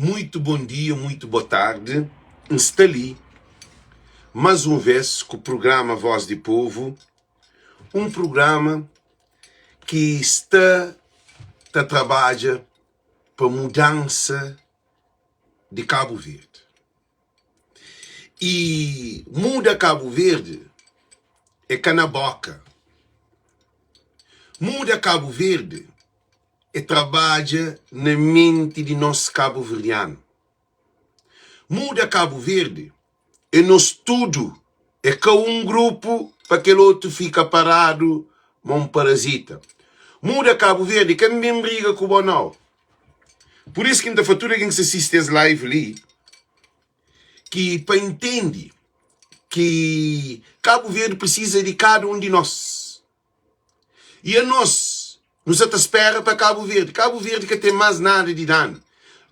Muito bom dia, muito boa tarde. Está ali, mais uma vez, com o programa Voz de Povo. Um programa que está a trabalhar para a mudança de Cabo Verde. E muda Cabo Verde é canaboca. Muda Cabo Verde é trabalha na mente de nosso cabo-verdiano. Muda Cabo Verde é nosso tudo. É que um grupo para aquele outro fica parado, um parasita. Muda Cabo Verde, que também briga com o Bonal. Por isso que a fatura que se assiste as live ali, que para entender que Cabo Verde precisa de cada um de nós. E a nós nos espera para Cabo Verde. Cabo Verde que tem mais nada de dano.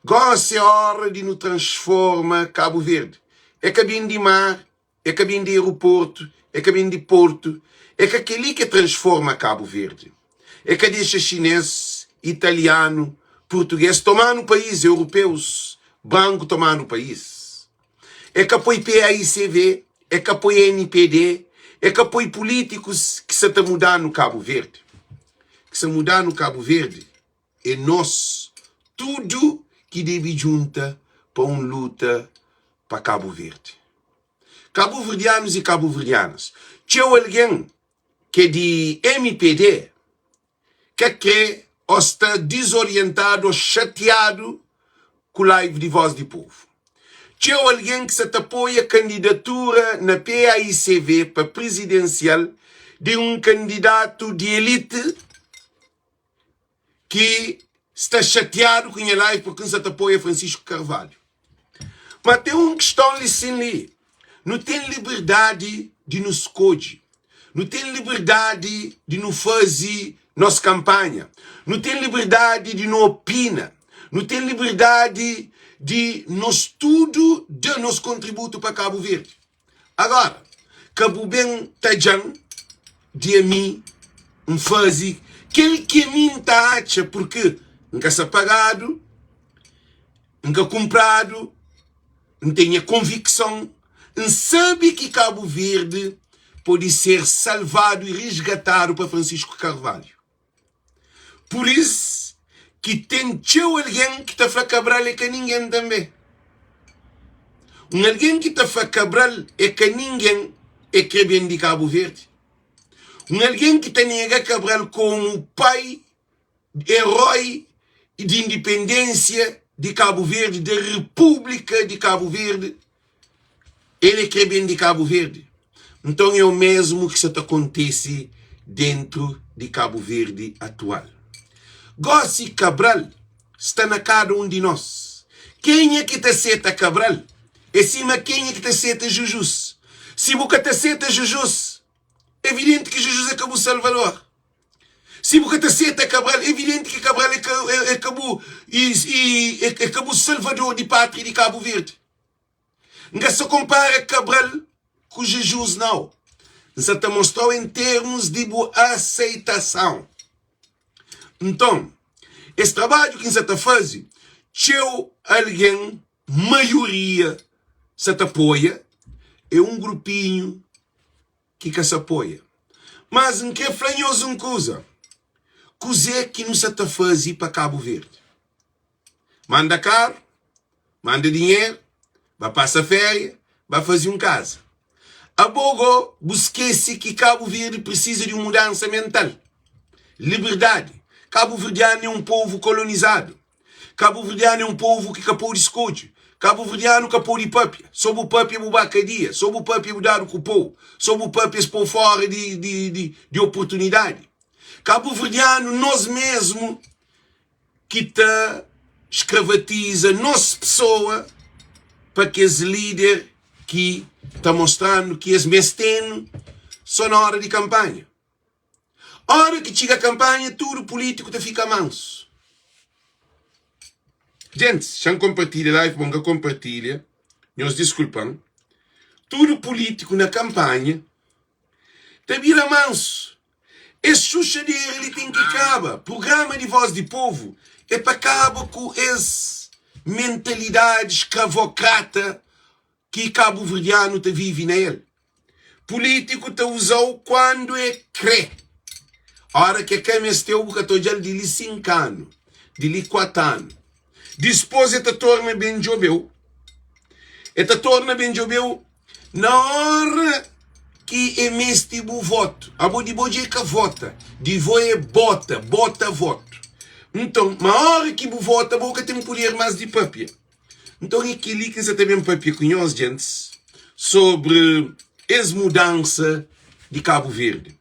Gosta é hora de nos transformar Cabo Verde. É caminho de mar, é caminho de aeroporto, é caminho de porto. É que aquele que transforma Cabo Verde. É que deixa chinês, italiano, português tomar no país, europeus, branco tomar no país. É que apoia PAICV, é que apoia NPD, é que apoia políticos que se está mudando no Cabo Verde. Que se mudar no Cabo Verde é nós, tudo que deve junta para uma luta para Cabo Verde. Cabo-verdianos e cabo-verdianas. Tinha alguém que é de MPD que está desorientado ou chateado com o live de Voz de Povo. Tinha alguém que se apoia a candidatura na PAICV para presidencial de um candidato de elite que está chateado com a live porque não se apoia Francisco Carvalho. Mas tem uma questão ali. Não tem liberdade de nos escolher. Não tem liberdade de nos fazer nossa campanha. Não tem liberdade de nos opinar. Não tem liberdade de nós tudo dar nosso contributo para Cabo Verde. Agora, Cabo bem tajam de mim fazer aquele que a mim está acha porque nunca se pagado, nunca comprado, não tenha convicção, não sabe que Cabo Verde pode ser salvado e resgatado para Francisco Carvalho. Por isso que tem alguém que está a Cabral é que ninguém também. Alguém que está a Cabral é que ninguém é que vem de Cabo Verde. Alguém que tem a Cabral como pai, herói de independência de Cabo Verde, da República de Cabo Verde, ele é que vem de Cabo Verde. Então é o mesmo que isso acontece dentro de Cabo Verde atual. Gossi Cabral está na cada um de nós. Quem é que te aceita Cabral? É cima quem é que te aceita Jujus? Se você te aceita Jujus, é evidente que Jesus acabou Salvador. Se você te aceita Cabral, é evidente que Cabral acabou Salvador de pátria de Cabo Verde. Não se compara Cabral com Jesus, não. Isso te mostrou em termos de boa aceitação. Então, esse trabalho que você está fazendo, se alguém, maioria, se te apoia, é um grupinho que se apoia. Mas em que é flanhoso uma coisa? Coisa que não se está fazendo para Cabo Verde. Manda carro, manda dinheiro, vai passar férias, vai fazer uma casa. A Bogo busquei-se que Cabo Verde precisa de uma mudança mental. Liberdade. Cabo Verdeano é um povo colonizado. Cabo Verdeano é um povo que capou de escudo. Cabo Verdeano capou de papia. Sob o papia bubacadia. Sob o papia mudar o cupou. Sob o papia expor fora de oportunidade. Cabo Verdeano, nós mesmo, que está escravatiza nossa pessoa para que os líderes que está mostrando que os mesteno só na hora de campanha. Hora que chega a campanha, tudo político te fica manso. Gente, já compartilha live, bom que compartilha. Nos desculpam. Tudo político na campanha te vira manso. Esse xuxadeiro ele tem que acabar. Programa de Voz de Povo é para acabar com esse mentalidade escravocrata que cabo-verdiano te vive nele. Político te usou quando é crê. A hora que a câmera esteu o catojal de lhe 5 anos, de lhe 4 anos. Depois te torna bem joveu. E te torna bem joveu na hora que emeste o voto. A bo de boje que vota. De voe bota voto. Então, na hora que o vota, a boca tem um poder mais de papia. Então, aquilo que você também papia com nós, gente, sobre essa mudança de Cabo Verde.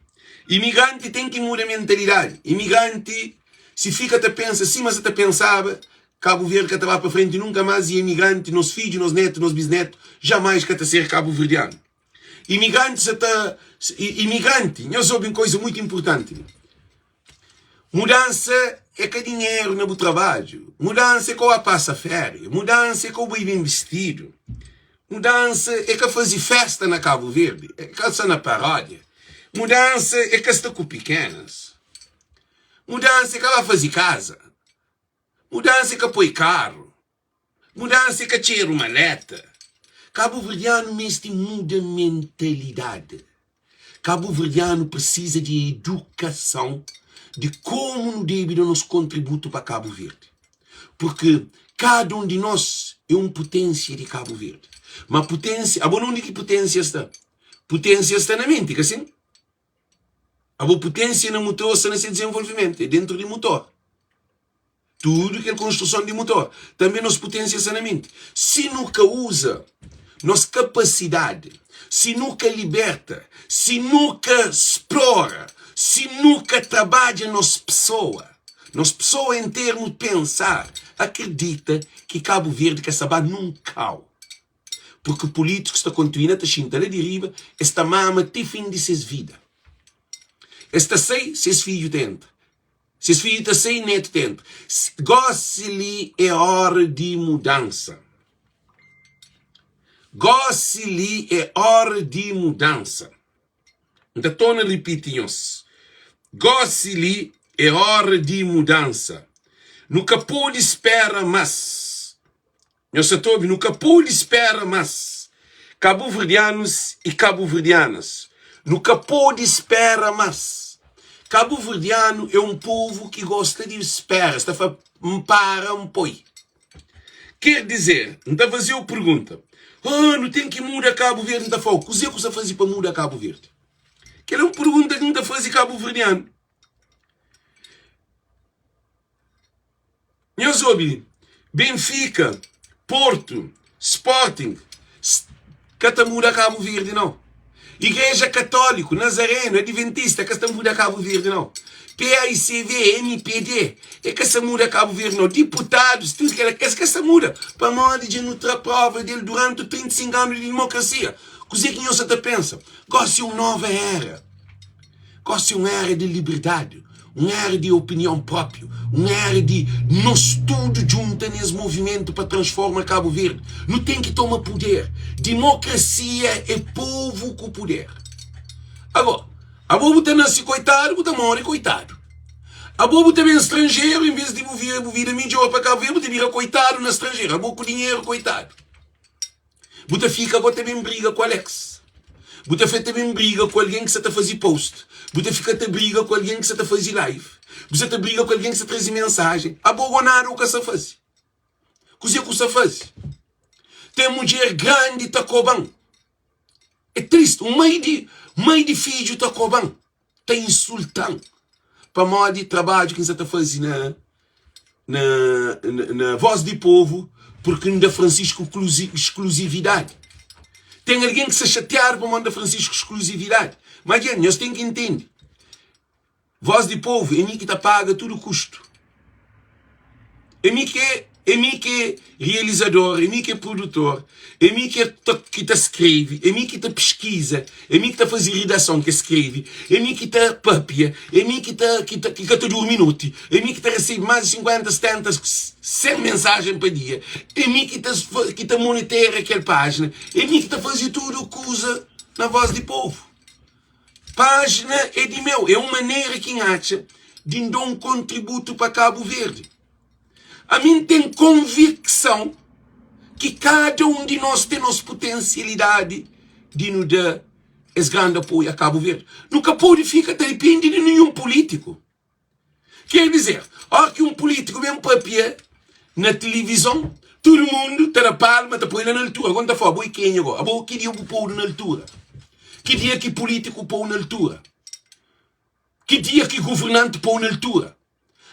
Imigrante tem que mudar a mentalidade. Imigrante, se fica a pensar, sim, mas você pensava, Cabo Verde que estava para frente nunca mais, e imigrante, nos filhos, nos netos, nos bisnetos, jamais que ser cabo-verdiano. Imigrante, nós ouvimos coisa muito importante. Mudança é que dinheiro no trabalho. Mudança é que eu passo férias. Mudança é que eu vou bem vestido. Mudança é que fazer festa na Cabo Verde. É que está na paródia. Mudança é que está com pequenas. Mudança é que vai fazer casa. Mudança é que põe carro. Mudança é que tira uma maleta. Cabo-verdiano mesmo muda mentalidade. Cabo-verdiano precisa de educação de como deve dar nosso contributo para Cabo Verde. Porque cada um de nós é uma potência de Cabo Verde. Mas potência, a boa onde que potência está? Potência está na mente, que assim? A boa potência no motor está nesse desenvolvimento, é dentro do motor. Tudo que é construção de motor. Também nossa potência está na mente. Se nunca usa nossa capacidade, se nunca liberta, se nunca explora, se nunca trabalha nossa pessoa em termos de pensar, acredita que Cabo Verde quer saber nunca. Porque políticos estão continuando a chintar a deriva, esta mama tem fim de suas vidas. Esta sei, seus filhos tentam. Seus filhos estão sem neto tentam. Goste-lhe é hora de mudança. Goste-lhe é hora de mudança. Então, torna a repetir-nos. Goste-lhe é hora de mudança. Nunca pode esperar mais. Nunca pode esperar mais. Cabo-verdianos e cabo-verdianas. Nunca pode esperar mais. Cabo-verdiano é um povo que gosta de esperar. Está para um poi. Quer dizer, não está a fazer a pergunta. Não tem que mudar Cabo Verde. Não está a falar. O que você faz para mudar Cabo Verde? Que é uma pergunta que não está a fazer cabo-verdiano. Nós ouvimos Benfica, Porto, Sporting, que está a mudar Cabo Verde, não. Igreja Católica, Nazareno, Adventista, que está a mudar Cabo Verde, não. PAICV, MPD, é que se muda Cabo Verde, não. Deputados, tudo que se muda. Para modo de nutra prova dele durante 35 anos de democracia. Così que você pensa? Gosta de uma nova era. Gosta de uma era de liberdade. Uma era de opinião própria. Uma era de nós todos juntos nesse movimento para transformar Cabo Verde. Não tem que tomar poder. Democracia é povo com poder. Agora, a bobo está nasce coitado, você morre coitado. A bobo está bem estrangeiro, em vez de vida melhor para Cabo Verde, você vira coitado no estrangeiro. A bobo com dinheiro, coitado. Você fica agora também briga com o Alex. Você fica também briga com alguém que você está fazendo post. Você fica também briga com alguém que você está fazendo live. Você está briga com alguém que você traz mensagem. A bobo nada o que você faz. O que você faz? Tem mulher grande está cobrando. É triste. O mãe de filho está cobrando. Está insultando. Para modo de trabalho que você está fazendo na Voz do Povo, porque não dá Francisco exclusividade. Tem alguém que se chatear para mandar Francisco exclusividade. Mas, gente, nós temos que entender. Voz do Povo, é mim que está paga todo o custo. É mim que é realizador, é mim que é produtor, é mim que te escreve, é mim que te pesquisa, é mim que te faz redação que escreve, é mim que te papia, é mim que te 2 minutos, é mim que te recebe mais de 50, 70, 100 mensagens por dia, é mim que te monitora aquela página, é mim que te faz tudo o que usa na Voz do Povo. Página é de meu, é uma maneira que acha de dar um contributo para Cabo Verde. A mim tem convicção convicção que cada de nós tem nossa potencialidade de nos dar esse grande apoio a Cabo Verde. Nunca pode ficar dependendo de nenhum político. Quer dizer, hora que político vem para pé na televisão, todo mundo está na palma, está põe na altura. Quando está fora, quem é agora? Que dia o povo na altura? Que dia que político põe na altura? Que dia que governante põe na altura?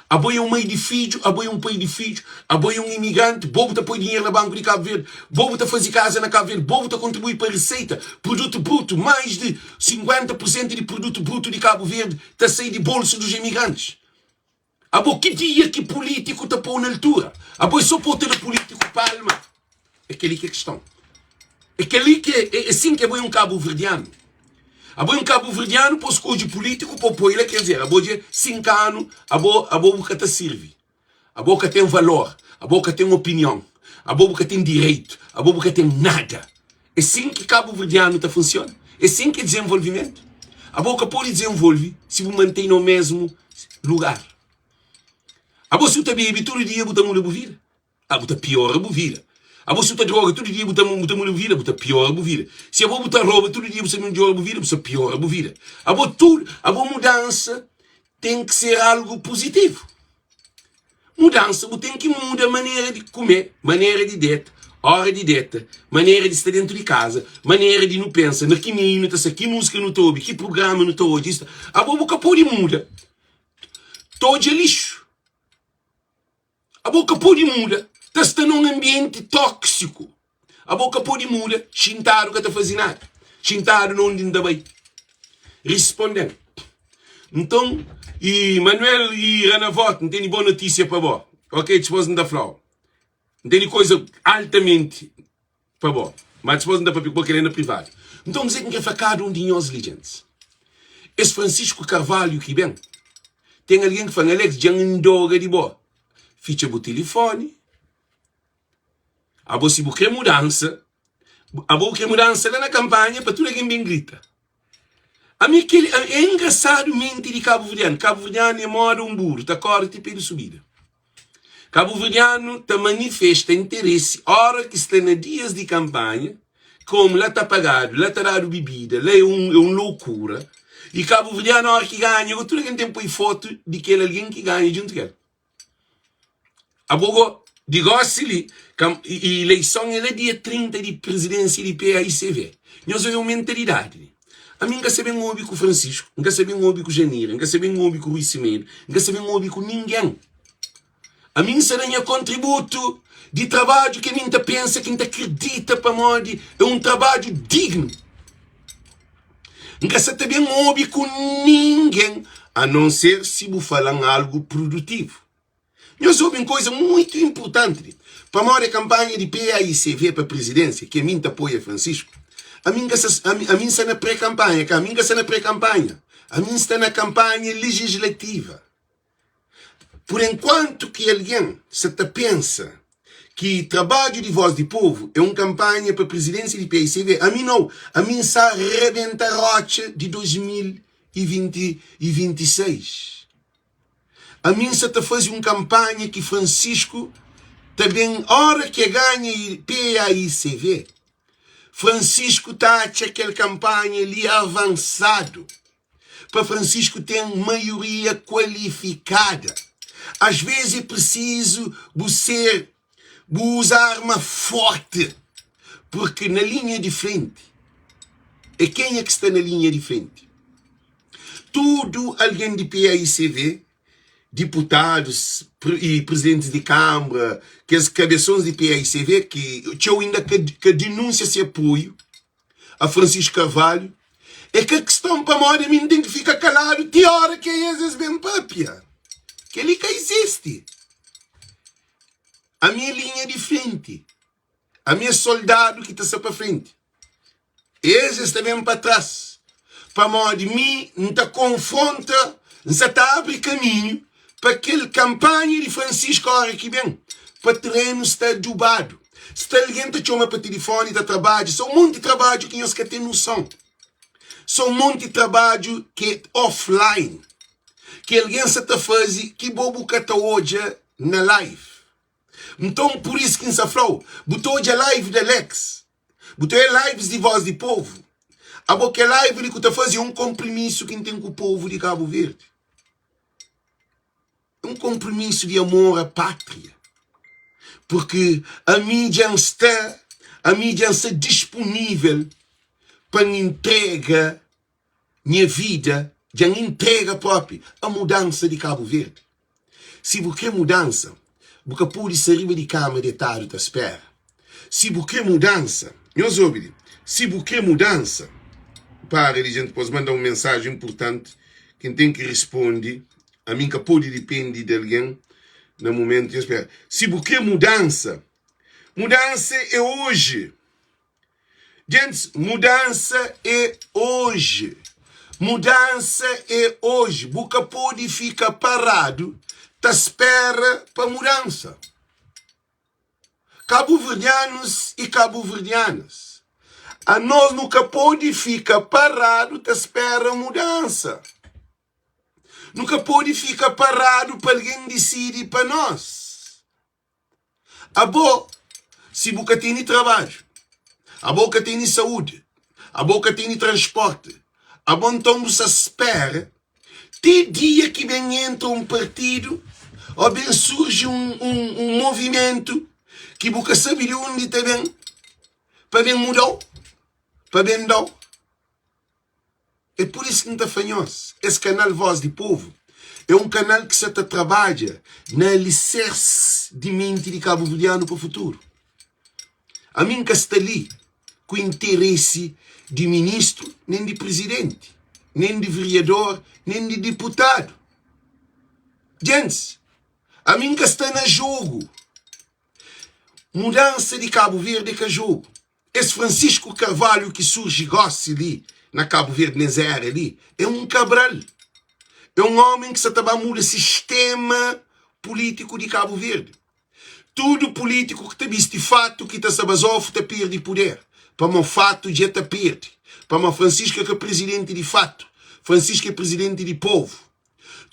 Aboia um edifício, aboia um edifício, aboia um imigrante, bobo está põe dinheiro no Banco de Cabo Verde, bobo está fazer casa na Cabo Verde, bobo está contribuir para a receita, produto bruto, mais de 50% de produto bruto de Cabo Verde está a sair de bolso dos imigrantes. Abo que dia que político está põe na altura? Abo só pode ter político palma. É aquele que é questão. É aquele que é assim que é um cabo verdiano. Abo um cabo verdiano pôs coisa de político para pôr ele, quer dizer, abo de 5 anos, abo que te serve. Abo que tem valor, abo que tem opinião, abo que tem direito, abo que tem nada. É assim que cabo verdiano tá funciona. É assim que é desenvolvimento. Abo que pode desenvolver se você mantém no mesmo lugar. Abo se você bebe todo dia, você muda a vida. Abo tá pior a vida. Abo se você droga todo dia, você muda a vida, você pior a vida. Se abo você rouba todo dia, você não droga a vida, você pior a vida. Abo tudo, abo mudança tem que ser algo positivo. Mudança, você tem que mudar a maneira de comer, maneira de dieta, hora de dieta, maneira de estar dentro de casa, maneira de não pensar, na que menino está que música não tobe, que programa não tobe, isso. Abo você pode mudar. Todo é lixo. A boca pode mudar, está num ambiente tóxico. A boca pode mudar, xintaro que está fazendo nada. Xintaro não ainda bem. Respondendo. Então, e Manuel e Ranavote, não tem boa notícia para vós. Ok, depois não dá flor. Não tem coisa altamente para vós. Mas depois não dá para querer na privada. Então, dizer que é cada de nós legends. Esse Francisco Carvalho que vem, tem alguém que fala, Alex, já não de boa. Ficha o telefone. A você quer mudança. A você quer mudança lá na campanha para tudo alguém bem grita. A mim é engraçado mente de Cabo Verdeano. Cabo Verdeano é moda burro, está corte pela subida. Cabo Verdeano está manifesta interesse, hora que está nos dias de campanha, como lá está pagado, lá está dado bebida, lá é loucura. E Cabo Verdeano, a hora que ganha, tudo alguém tem põe foto de aquele alguém que ganha junto com ele. Abogo, digo assim, a eleição é dia 30 de presidência de PAICV. Nós temos uma mentalidade. A mim, nunca se bem ouve com o Francisco, nunca se bem ouve com o Janira, nunca se bem ouve com o Rui Cimeiro, nunca se bem ouve com ninguém. A mim, será um contributo de trabalho que a mim pensa, que a mim acredita para morrer, é um trabalho digno. Nunca se bem ouve com ninguém, a não ser se você falar algo produtivo. Nós ouvimos coisa muito importante. Para a campanha de PAICV para a presidência, que a mim apoia Francisco, a mim está na pré-campanha, a mim está na pré-campanha, a mim está na campanha legislativa. Por enquanto que alguém se pensa que trabalho de voz de povo é uma campanha para a presidência de PAICV, a mim não. A mim está rebenta rocha de 2026. A mim se está fazendo uma campanha que Francisco também, hora que ganha PAICV, Francisco está a aquela campanha ali avançado. Para Francisco ter maioria qualificada. Às vezes é preciso você usar arma forte, porque na linha de frente, e quem é que está na linha de frente? Tudo alguém de PAICV, deputados e presidentes de Câmara, que as cabeções de PAICV, que eu ainda que denúncia esse apoio a Francisco Carvalho, é que a questão para morrer mim tem que ficar calado, de hora que é esses bem papia. Que ele que existe. A minha linha de frente, a minha soldado que está só para frente, esses também para trás, para morrer mim, não está confronta, não está abre caminho, para aquela campanha de Francisco hora que vem, para terreno está adubado. Se alguém te chama para telefone, está trabalho, são um monte de trabalho que nós queremos ter noção. São um monte de trabalho que é offline. Que alguém se está fazendo, que bobo que está hoje na live. Então, por isso que se falou, botou a live da Lex, botou a lives de Voz de Povo, a boca live que está fazendo um compromisso que tem com o povo de Cabo Verde. Um compromisso de amor à pátria. Porque a mídia está disponível para entrega minha vida, de entrega própria, a mudança de Cabo Verde. Se você mudança, você pode sair de cama deitado à espera. Se você mudança, meus ouvintes, se você mudança, para a gente pode mandar uma mensagem importante, quem tem que responder, a mim que pode depender de alguém, no momento de espera. Se você mudança é hoje. Gente, mudança é hoje. Mudança é hoje. Você pode ficar parado, te espera para mudança. Cabo-verdianos e cabo-verdianas, a nós nunca pode ficar parado, te espera mudança. Nunca pode ficar parado para alguém decidir para nós. A boa, se você tem trabalho, a boca tem saúde, a boca tem transporte, a boa então você espera, tem dia que bem entra um partido, ou bem surge um movimento, que você sabe de onde está bem, para bem mudar, para bem dar. É por isso que não está fanhoso. Esse canal Voz de Povo é um canal que se trabalha na alicerce de mente de cabo-verdiano para o futuro. A mim que está ali com interesse de ministro, nem de presidente, nem de vereador, nem de deputado. Gente, a mim que está na jogo. Mudança de Cabo Verde é que é jogo. Esse Francisco Carvalho que surge e gosta ali, na Cabo Verde, nessa área ali, é um Cabral. É um homem que se mudar o sistema político de Cabo Verde. Tudo político que te viste fato que te sabazofo te perde poder. Para o fato já te perde. Para o Francisco que é presidente de fato. Francisco é presidente de povo.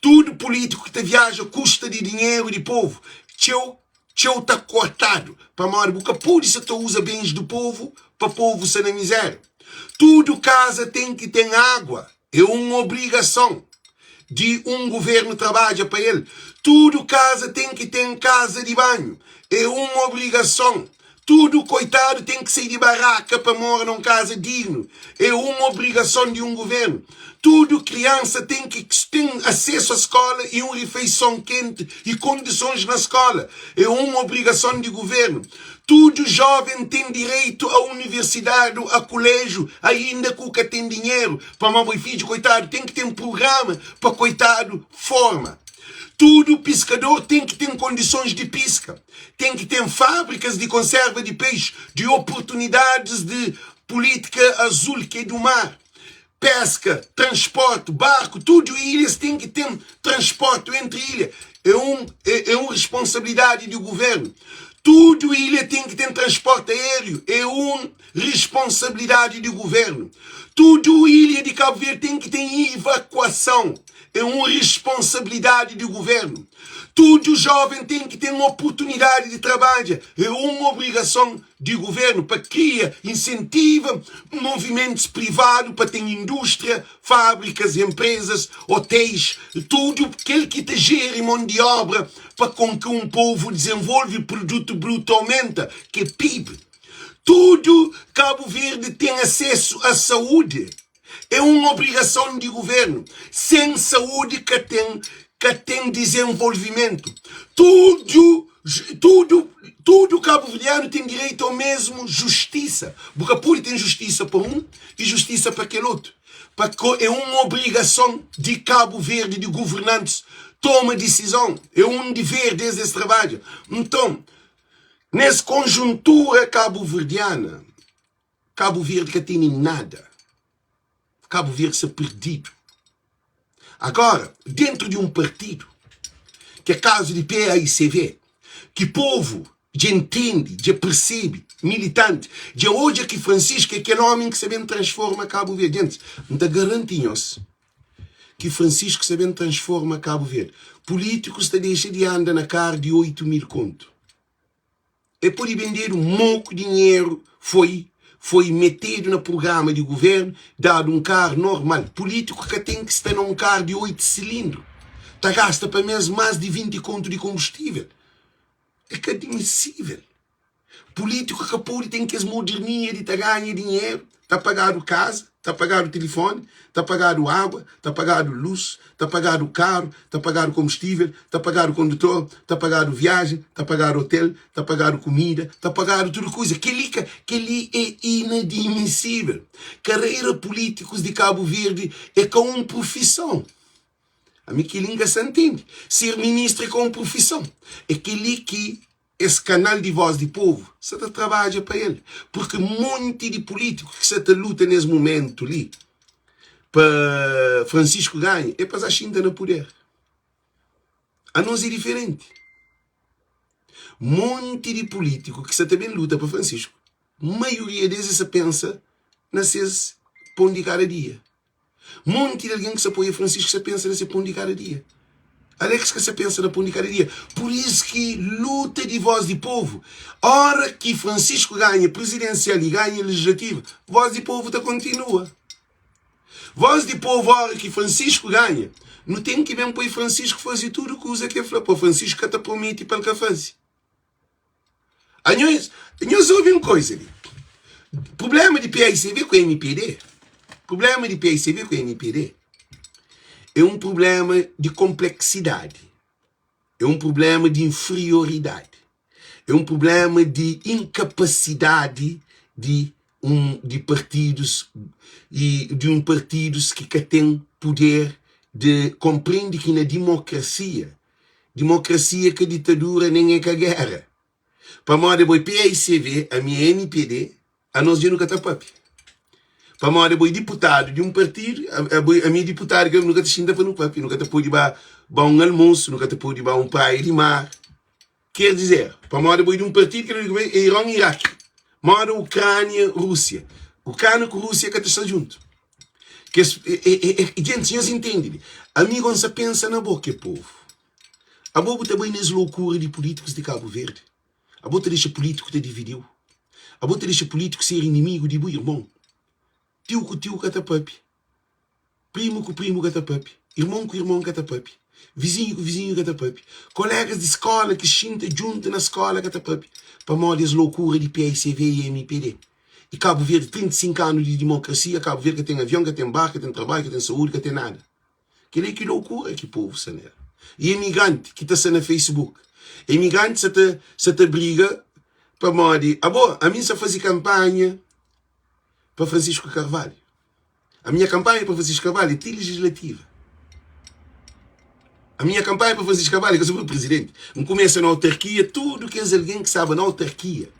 Tudo político que te viaja custa de dinheiro de povo. Tchau está cortado. Para a boca pode se tu usa bens do povo para o povo ser na miséria. Tudo casa tem que ter água. É uma obrigação de um governo trabalha para ele. Tudo casa tem que ter casa de banho. É uma obrigação. Tudo coitado tem que sair de barraca para morar numa casa digno. É uma obrigação de um governo. Tudo criança tem que ter acesso à escola e uma refeição quente e condições na escola. É uma obrigação de governo. Todo jovem tem direito à universidade, a colégio, ainda que nunca tem dinheiro. Para o meu filho, coitado, tem que ter um programa para coitado forma. Todo pescador tem que ter condições de pesca. Tem que ter fábricas de conserva de peixe, de oportunidades de política azul que é do mar. Pesca, transporte, barco, tudo ilhas tem que ter transporte entre ilhas. É uma responsabilidade do governo. Tudo ilha tem que ter transporte aéreo. É uma responsabilidade do governo. Tudo ilha de Cabo Verde tem que ter evacuação. É uma responsabilidade do governo. Todo jovem tem que ter uma oportunidade de trabalho. É uma obrigação do governo para criar, incentiva movimentos privados para ter indústria, fábricas, empresas, hotéis, tudo aquilo que te gere mão de obra para com que um povo desenvolve o produto bruto aumenta, que é PIB. Tudo Cabo Verde tem acesso à saúde. É uma obrigação de governo. Sem saúde que tem desenvolvimento. Tudo cabo-verdiano tem direito ao mesmo justiça. Porque pode ter justiça para um e justiça para aquele outro. Porque é uma obrigação de Cabo Verde, de governantes, toma decisão. É um dever desde esse trabalho. Então, nessa conjuntura cabo-verdiana, Cabo Verde que tem nada. Cabo Verde se perdido. Agora, dentro de um partido, que é caso de PAICV, que povo já entende, já percebe, militante, já hoje que Francisco é aquele homem que sabem transforma Cabo Verde. Gente, não garantimos que Francisco sabem transforma Cabo Verde. Políticos te deixam de andar na cara de 8.000 conto. e pode vender um pouco dinheiro, foi metido no programa de governo, dado um carro normal. Político que tem que estar num carro de 8 cilindros. Está gasta para mesmo mais de 20 conto de combustível. É que é admissível. Político que pode tem que as modernias de ganhar dinheiro, está pagando casa, está pagando telefone, está pagando água, está pagando luz, está pagando carro, está pagando combustível, está pagando condutor, está pagando viagem, está pagando hotel, está pagando comida, está pagando tudo coisa. Que ali é inadmissível. Carreira políticos de Cabo Verde é com uma profissão. A mim que língua se entende. Ser ministro é com uma profissão. É aquele que esse canal de voz de povo, você trabalha para ele. Porque um monte de políticos que você luta nesse momento ali, para Francisco ganhe, é para a China no poder. A nós é diferente. Monte de políticos que você também luta para Francisco. A maioria deles você pensa nesses pão de cada dia. Monte de alguém que se apoia Francisco, você pensa nesse pão de cada dia. Alex que você pensa na pão de cada dia. Por isso que luta de voz de povo. Hora que Francisco ganha presidencial e ganha legislativa, voz de povo continua. Voz de povo, hora que Francisco ganha, não tem que mesmo para Francisco fazer tudo o que usa que fala. Para Francisco que te promete para ele fazer. Nós ouvimos uma coisa ali. Problema de PICV com a MPD. Problema de PICV com a MPD. É um problema de complexidade, é um problema de inferioridade, é um problema de incapacidade de partidos e de partidos que têm poder de compreender que na democracia que a ditadura nem é que a guerra. Para moda boi PICV, a minha NPD, a nós nunca está papi. Para moda boi deputado de um partido, a minha deputada que nunca te xinda para no papi, nunca te pôde ir um almoço, nunca te pôde ir um praia de mar. Quer dizer, para moda boi de um partido que é Irã e Iraque, moda Ucrânia, Rússia. Ucrânia com Rússia que está junto. Gente, senhores entendem? Amigo, não se pensa na boca, povo. A bobo também nessa loucura de políticos de Cabo Verde. A bobo deixa político te dividiu. A bobo deixa político ser inimigo de boi irmão. Tio com tio catapapi. Primo com primo catapapi. Irmão com irmão catapapi. Vizinho com vizinho catapapi. Colegas de escola que xinta junto na escola catapapi. Para moda as loucuras de PICV e MPD. E Cabo Verde, 35 anos de democracia, Cabo Verde que tem avião, que tem barco, que tem trabalho, que tem saúde, que tem nada. Que loucura que povo sanera. E imigrante que está na Facebook. Imigrante se te briga para moda. A mim se fazer campanha para Francisco Carvalho. A minha campanha para Francisco Carvalho é legislativa. A minha campanha para Francisco Carvalho, que eu sou o presidente, não começa na autarquia, tudo que é alguém que sabe na autarquia.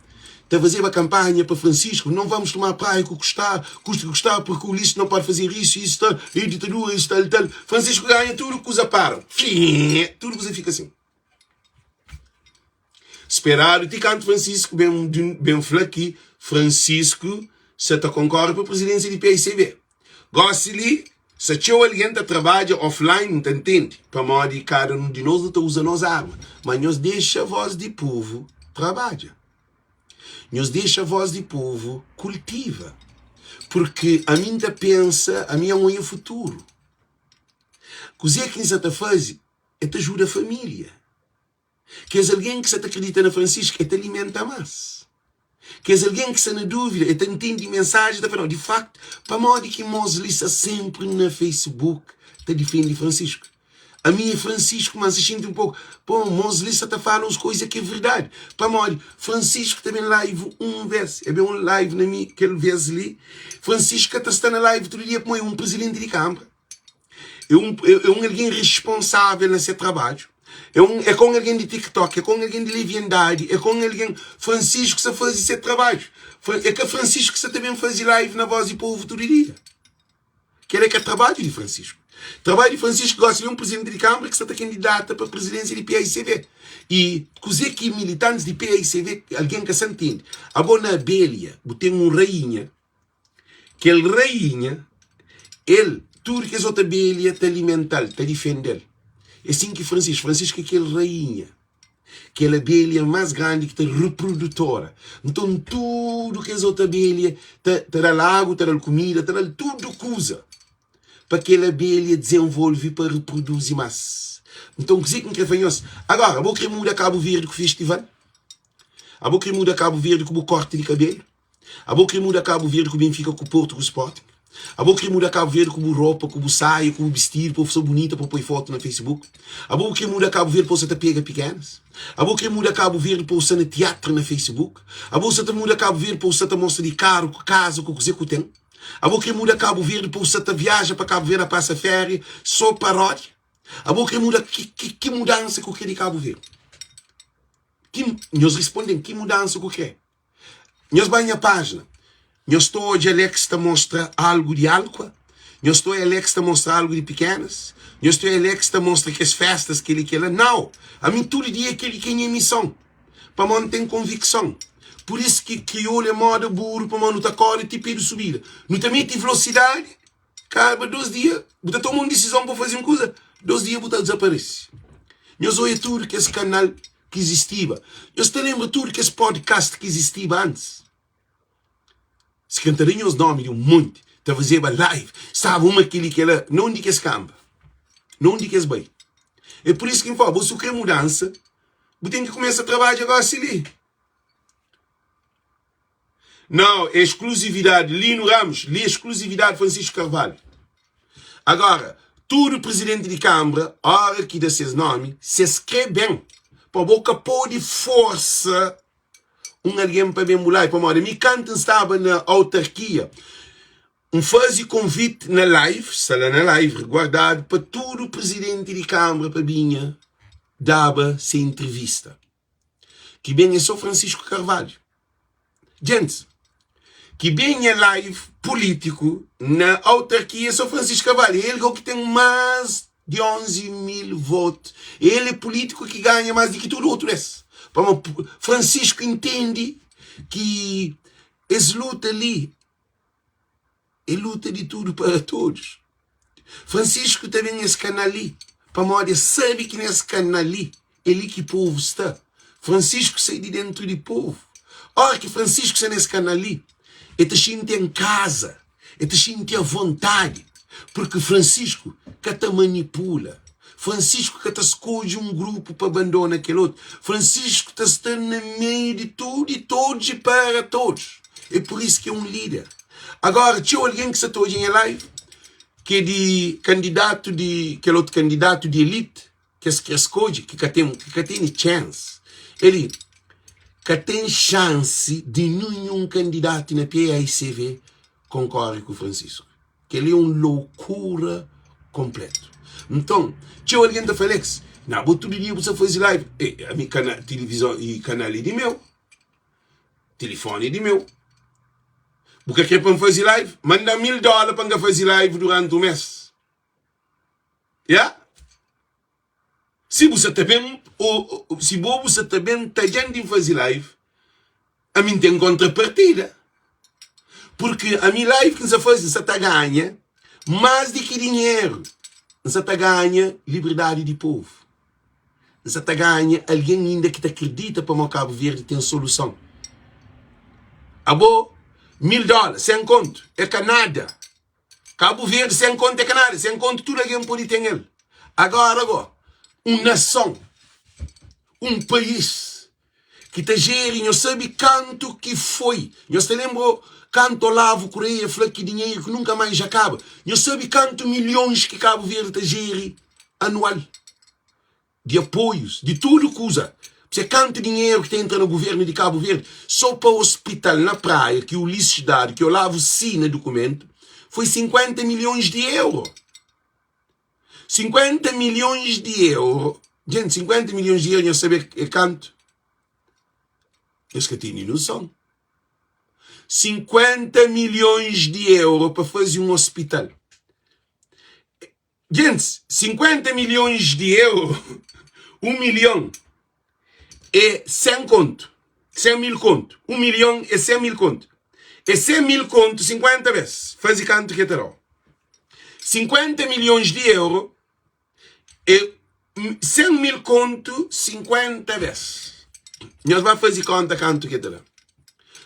Está a fazer uma campanha para Francisco, não vamos tomar praia com custa que custar, porque o lixo não pode fazer isso, tal, e ditadura, isso, tal. Francisco ganha tudo que usa param. Tudo que você fica assim. Esperado, te canto Francisco, bem flaque, Francisco, se te concorre para a presidência de PICV. Goste-lhe, se tinha alguém que trabalha offline, não entende? Para modo de cada um de nós não está usando as armas. Mas nós deixa a voz de povo trabalha. Nós deixa a voz de povo cultiva. Porque a minha pensa, a minha é o futuro. Cozer que você está fazendo é te ajuda a família. Que és alguém que você acredita na Francisco é te alimenta mais. Que és alguém que está na dúvida e te entende mensagem de facto, para modo que Moslissa sempre na Facebook te defende Francisco. A minha Francisco, mas se sente um pouco, pô, Moslissa te fala as coisas que é verdade. Para modo, Francisco também live vez, é bem um live na minha, aquele vez ali. Francisco está na live todo dia como um presidente de Câmara. É um alguém responsável nesse trabalho. É com alguém de TikTok, é com alguém de leviandade, é com alguém Francisco que faz esse trabalho. É que Francisco que também faz live na Voz do Povo todo dia. Que é trabalho de Francisco. Trabalho de Francisco gosta de um presidente de Câmara que está candidata para a presidência de PICV. E cozer que militantes de PICV, alguém que se entende. A bona abelha, tem um rainha, que ele rainha, ele, tudo que as outras abelhas te alimentar, te defender. É assim que Francisco é aquele rainha. que é a abelha mais grande que é reprodutora. Então, tudo que as outras abelhas terá água, terá comida, terá tudo que usa para que a abelha desenvolve para reproduzir mais. Então, o que é fanhoso? Agora, vou querer mudar Cabo Verde com o festival? Vou querer mudar Cabo Verde com o corte de cabelo? Vou querer mudar Cabo Verde com o Benfica, com o Porto, com o Sporting? Vou querer mudar Cabo Verde com roupa, com saia, com vestido, para ser bonita, para pôr foto no Facebook? Vou querer mudar Cabo Verde para você ter pega pequenas? Vou querer mudar Cabo Verde para você no teatro no Facebook? Vou querer mudar Cabo Verde para você ter mostra de carro, casa, com o que tem? Vou querer mudar Cabo Verde para você ter viagem para Cabo Verde, passa férias, só paródia? Vou querer mudar, que mudança que eu quero de Cabo Verde? Nós respondemos, que mudança que eu quero? Nós vamos na página. Nós estou de Alex a mostrar algo de álcool. Nós estou de Alex a mostrar algo de pequenas. Nós estou de Alex a mostrar que as festas que ele quer. Não. A mim todo dia que ele quer emissão. Para manter convicção. Por isso que criou a moda burro para não estar correndo tipo de subida. Não também tem velocidade. Cara, 2 dias. Você toma uma decisão para fazer uma coisa. 2 dias você desaparece. Nós olhamos tudo que esse canal que existia. Nós te lembra tudo que esse podcast que existia antes. Se cantarem os nomes de um monte, está fazendo live, sabe uma que ela não diz que é camba, não diz que é bem. É por isso que fala, você quer mudança, você tem que começar a trabalhar agora assim. Não, é exclusividade, Lino Ramos, lê exclusividade Francisco Carvalho. Agora, todo presidente de Câmara, a hora que dá seus nomes, se escreve bem, para a boca pôr de força alguém para bem mulher, para morar. Me cantam estava na autarquia. Fazia convite na live, sala na live, guardado para todo o presidente de Câmara para vinha, dava-se entrevista. Que bem é só Francisco Carvalho. Gente, que bem é live político na autarquia só Francisco Carvalho. Ele é o que tem mais de 11.000 votos. Ele é político que ganha mais do que tudo outro esse. Francisco entende que essa luta ali é luta de tudo para todos. Francisco também esse canal ali, para moda sabe que nesse canal ali é ali que o povo está. Francisco sai de dentro do povo. Ora que Francisco sai nesse canal ali, ele te sente em casa, ele te sente à vontade, porque Francisco que te manipula. Francisco que te escolhe um grupo para abandonar aquele outro. Francisco que está no meio de tudo e todos e para todos. É por isso que é um líder. Agora, tinha alguém que está hoje em live, que é de candidato de, aquele outro candidato de elite, que escolhe, que tem chance. Ele que tem chance de nenhum candidato na PAICV concorre com o Francisco. Que ele é uma loucura completa. Então, tinha alguém da Felex, não, todo dia você faz live. A minha televisão e canal é de meu. Telefone é de meu. Porque quer para fazer live? Manda $1.000 para fazer live durante o mês. Yeah? Se você também, se você também está gente fazer live, a mim tem contrapartida. Porque a minha live que você faz, você está ganha mais do que dinheiro. Você está ganha liberdade de povo. Você está ganha alguém ainda que te acredita para o Cabo Verde tem solução. Abo, $1.000, sem conto, é Canadá. Cabo Verde, sem conto, é Canadá. Sem conto, tudo alguém pode ter ele. Agora, uma nação, um país que te gere, não sabe quanto que foi. Não se lembra quanto Olavo Correia falou que dinheiro que nunca mais acaba. Não sabe quanto milhões que Cabo Verde te gere anual. De apoios, de tudo que usa. Você quanto dinheiro que te entra no governo de Cabo Verde só para o hospital na praia, que o Ulisses dá, que o Olavo assina documento, foi 50 milhões de euros. 50 milhões de euros. Gente, 50 milhões de euros, não saber quanto? Eles que têm noção. 50 milhões de euros para fazer um hospital. Gente, 50 milhões de euros, 1 milhão é 100 conto. 100 mil conto. 1 milhão é 100 mil conto. É 100 mil conto 50 vezes. Faz quanto que terá? 50 milhões de euros é 100.000 conto 50 vezes. Nós vamos fazer conta quanto que dá.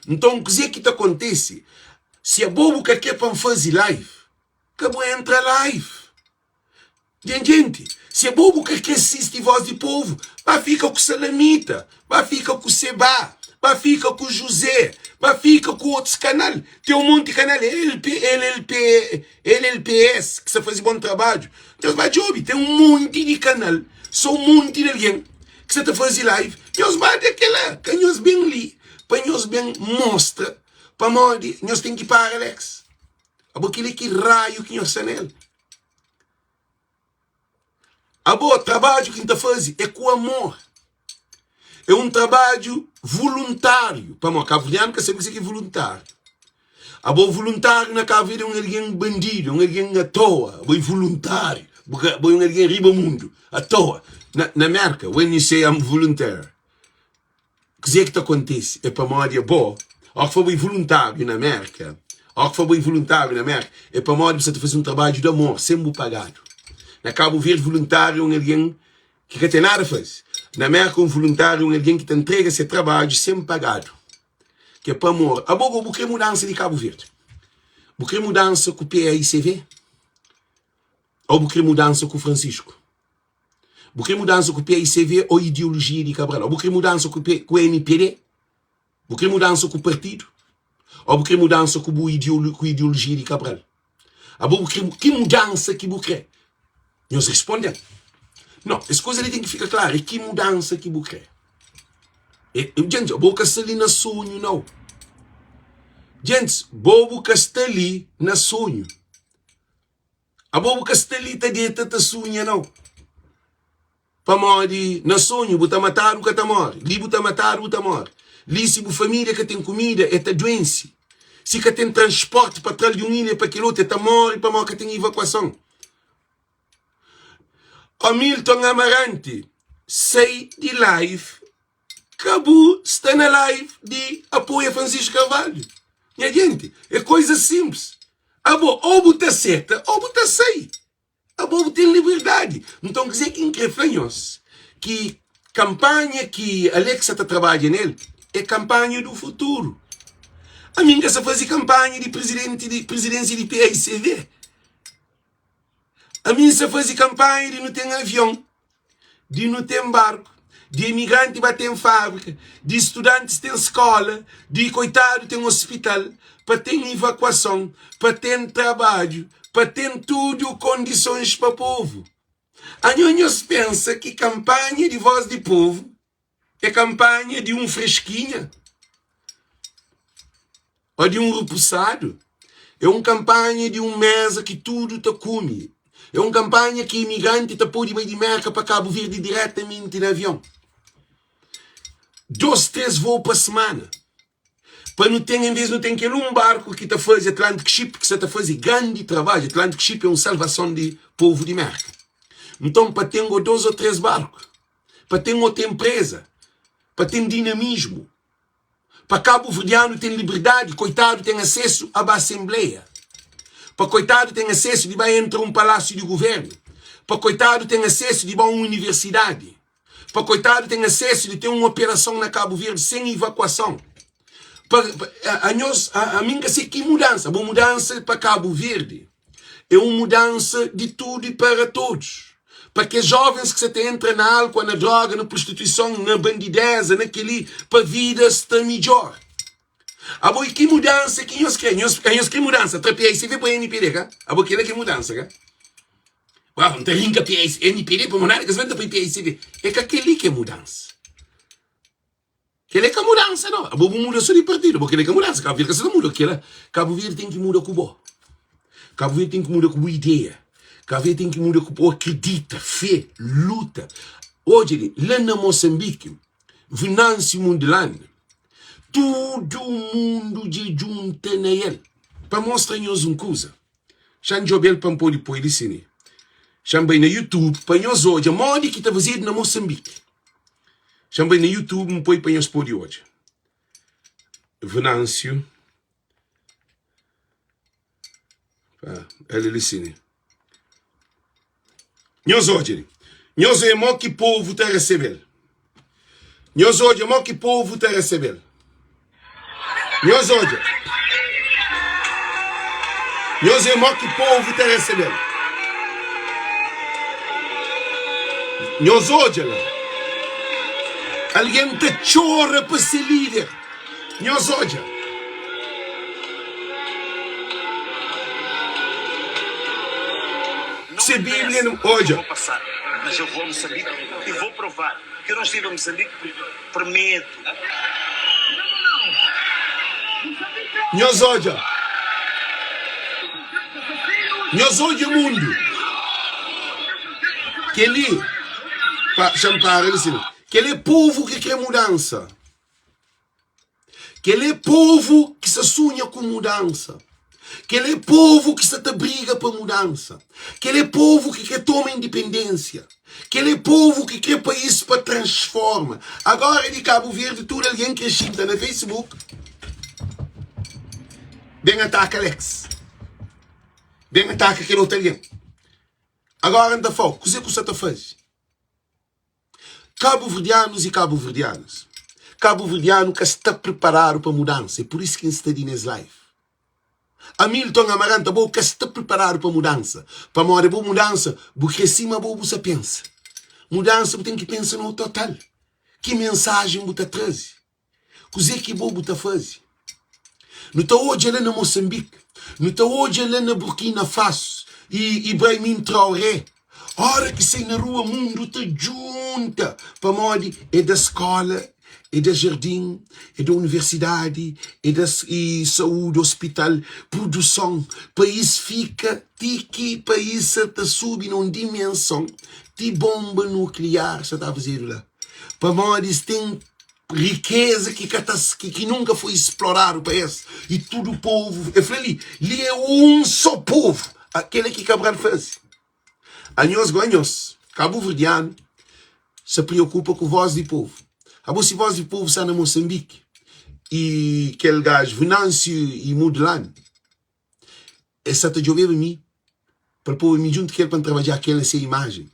Então, o que que acontece? Se a bobo que quer para fazer live, acabou entra live. Gente, se a bobo que quer assistir Voz de Povo, vai ficar com o Salamita, vai ficar com o Seba, vai ficar com o José, vai ficar com outros canais. Tem um monte de canal, LLPS, que você faz bom trabalho. Então, vai de ouvir, tem um monte de canal, só um monte de alguém que você está fazendo live. E os vai daquela, que nós bem ali, para nós bem mostra, para nós temos que ir para Alex. Aquele que raio que nós temos nele. O trabalho que a gente faz é com amor. É um trabalho voluntário. Para nós, cabo-verdiano, que sabe que é voluntário. Voluntário na Cabo Verde é um alguém bandido, um alguém à toa. Voluntário. Um alguém riba mundo, à toa. Na América, when you say I'm volunteer, o que acontece? É para nós, bom, ao que foi voluntário na América, é para nós você fazer um trabalho de amor, sempre pagado. Na Cabo Verde, voluntário é um alguém que não tem nada a fazer. Na América, um voluntário é um alguém que te entrega esse trabalho sempre pagado. Que é para amor. Eu quero mudança de Cabo Verde. Eu quero mudança com o PAICV. Ou eu quero mudança com o Francisco. Eu quero mudança com o PAICV ou ideologia de Cabral. Ou eu quero mudança com o MPD. Eu quero mudança com o partido. Ou eu quero mudança com a ideologia de Cabral. Que mudança que eu quero? Nós respondemos. Não, as coisas ali têm que ficar claras. Que mudança que eu quero? Gente, a boca está ali na sonho, não. Gente, a boca está ali na sonho. A boca está ali, está dentro da sonho, não. Para morrer na sonho, você matar o que está morre. Ali você matar o que está morre. Ali se a família que tem comida, é a doença. Se que tem transporte para trás de um ilha para aquele outro, é a morre, para morrer que tem evacuação. Hamilton Amarante, sai de live, acabou, está na live de apoio a Francisco Carvalho. Minha gente, é coisa simples. Ou você aceita, ou você sai. Você tem liberdade. Então, quer dizer que incríveis que campanha que Alexa está trabalhando nele é campanha do futuro. A mim que se faz campanha de presidência de PAICV. A mim se faz campanha de não ter avião, de não ter barco, de imigrante bater em fábrica, de estudantes ter escola, de coitado ter um hospital, para ter evacuação, para ter trabalho, para ter tudo condições para o povo. A nós pensa que campanha de Voz de Povo é campanha de um fresquinha ou de um repousado. É uma campanha de um mesa que tudo te come. É uma campanha que imigrante te pode ir de Merca para Cabo Verde diretamente de avião. 2, 3 voos por semana. Para não ter, em vez de não ter que ir um barco que está fazendo Atlantic Ship, que está fazendo grande trabalho. Atlantic Ship é uma salvação de povo de Merca. Então, para ter 2 ou 3 barcos, para ter outra empresa, para ter dinamismo, para Cabo Verdeano ter liberdade, coitado tem acesso à Assembleia. Para coitado tem acesso de ir entrar um palácio de governo. Para coitado tem acesso de ir a uma universidade. Para coitado tem acesso de ter uma operação na Cabo Verde sem evacuação. A mim que sei que mudança. Uma mudança para Cabo Verde é uma mudança de tudo e para todos. Para que jovens que você entra na álcool, na droga, na prostituição, na bandideza, naquele, para a vida estar melhor. Abo que mudança que nós queremos? Nós que mudança? Trapei se vê para NPD, cá? Abo que mudança, cá? Não tem linka para NPD para morar que se vende para PICV. É que aquele que é mudança. Aquele que é mudança, não? Abo muda só de partido, porque aquele que é mudança. Cabo Verde que se muda, aquele. Cabo Verde tem que mudar com o bom. Cabo Verde tem que mudar com a ideia. Cabo Verde tem que mudar com o acredita, fé, luta. Hoje, lá na Moçambique, Venâncio Mundelano, todo mundo de junta na ele. Para mostrar-nos uma coisa. Xan Jobel para pôr depois de cine. Xan bem na YouTube, para nós hoje, a moda que está fazendo na Moçambique. Xan bem na YouTube, me põe para nós pôr de hoje. Venâncio. Ele cine. Nós hoje, Nós é mo que povo te receber. Nós hoje é mo que povo te receber. Nós hoje. Nós é mo que povo te receber. Nós hoje. Alguém te chora para ser líder. Nós hoje. Se a Bíblia não... Hoje. Eu vou passar, mas eu vou a Moçambique e vou provar que eu não estive a Moçambique por medo. Nós hoje. Nós hoje o mundo. Que ele... Champar, assim. Que ele é povo que quer mudança. Que ele é povo que se sonha com mudança. Que ele é povo que se te briga para mudança. Que ele é povo que quer tomar independência. Que ele é povo que quer país para transforma. Agora de Cabo Verde, tudo alguém que chega no Facebook. Vem ataca Alex. Vem ataca aquele outro alguém. Agora anda foco. O que você está fazendo? Cabo-verdianos e cabo-verdianas. Cabo-verdiano que está preparado para mudança. É por isso que está nesse live. Hamilton Amaranta, que está preparado para mudança. Para uma boa mudança, porque cima você pensa. Mudança, tem que pensar no total. Que mensagem você traz? O que você faz? Não está hoje lá na Moçambique. Não está hoje lá na Burkina Faso. E Ibrahim Traoré. Hora que sai na rua, o mundo te junta. Para modo é da escola, é da jardim, é da universidade, é da saúde, hospital, produção. País fica, que país te sube numa dimensão, de bomba nuclear, você está a fazer lá. Para modo tem riqueza que nunca foi explorado para esse. E todo o povo, eu falei ali é um só povo, aquele que Cabral fez. Anhos, cabo-verdiano, se preocupa com a voz do povo. Se a voz do povo está na Moçambique e aquele gajo, Venâncio e Mudelano, essa te jovem a mim, para pôr me junto com ele para trabalhar aquela essa imagem.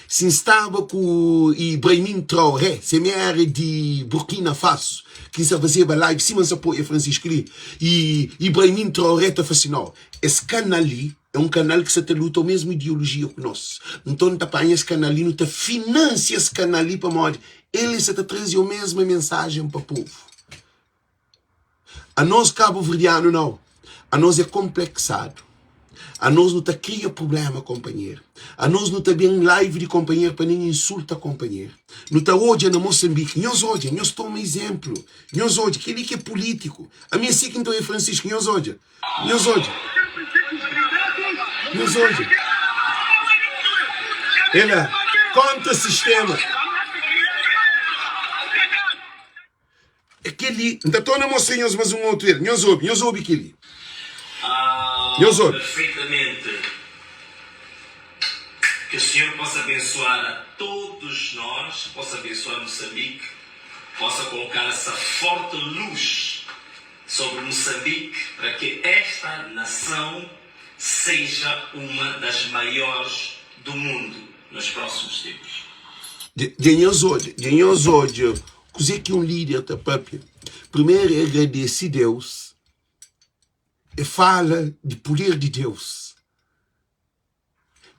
Se estava com Ibrahim Traoré, semear de Burkina Faso, que se fazia live, se você pôr Francisco ali, e Ibrahim Traoré te fascinou. Esse canal ali, é um canal que se te luta a mesma ideologia que nós. Então, te apanha esse canal ali, não te financia esse canal ali para morrer. Ele se te traz a mesma mensagem para o povo. A nós, cabo-verdiano, não. A nós é complexado. A nós não te cria problema, companheiro. A nós não te bem live de companheiro para nem insulta companheiro. Não te hoje na Moçambique. Nós hoje, nós toma exemplo. Nós hoje, aquele que é político. A minha assim que então é Francisco, nós hoje. Nós hoje. Nós hoje. Ele contra o sistema. Aquele, então estou na mocinhas, mas um outro ele. Nós ouve aquele. Nós ouve. Perfeitamente. Que o Senhor possa abençoar a todos nós, possa abençoar Moçambique, possa colocar essa forte luz sobre Moçambique, para que esta nação seja uma das maiores do mundo nos próximos tempos. De nós hoje, coisa que um líder da própria, primeiro é agradecer a Deus e fala de poder de Deus.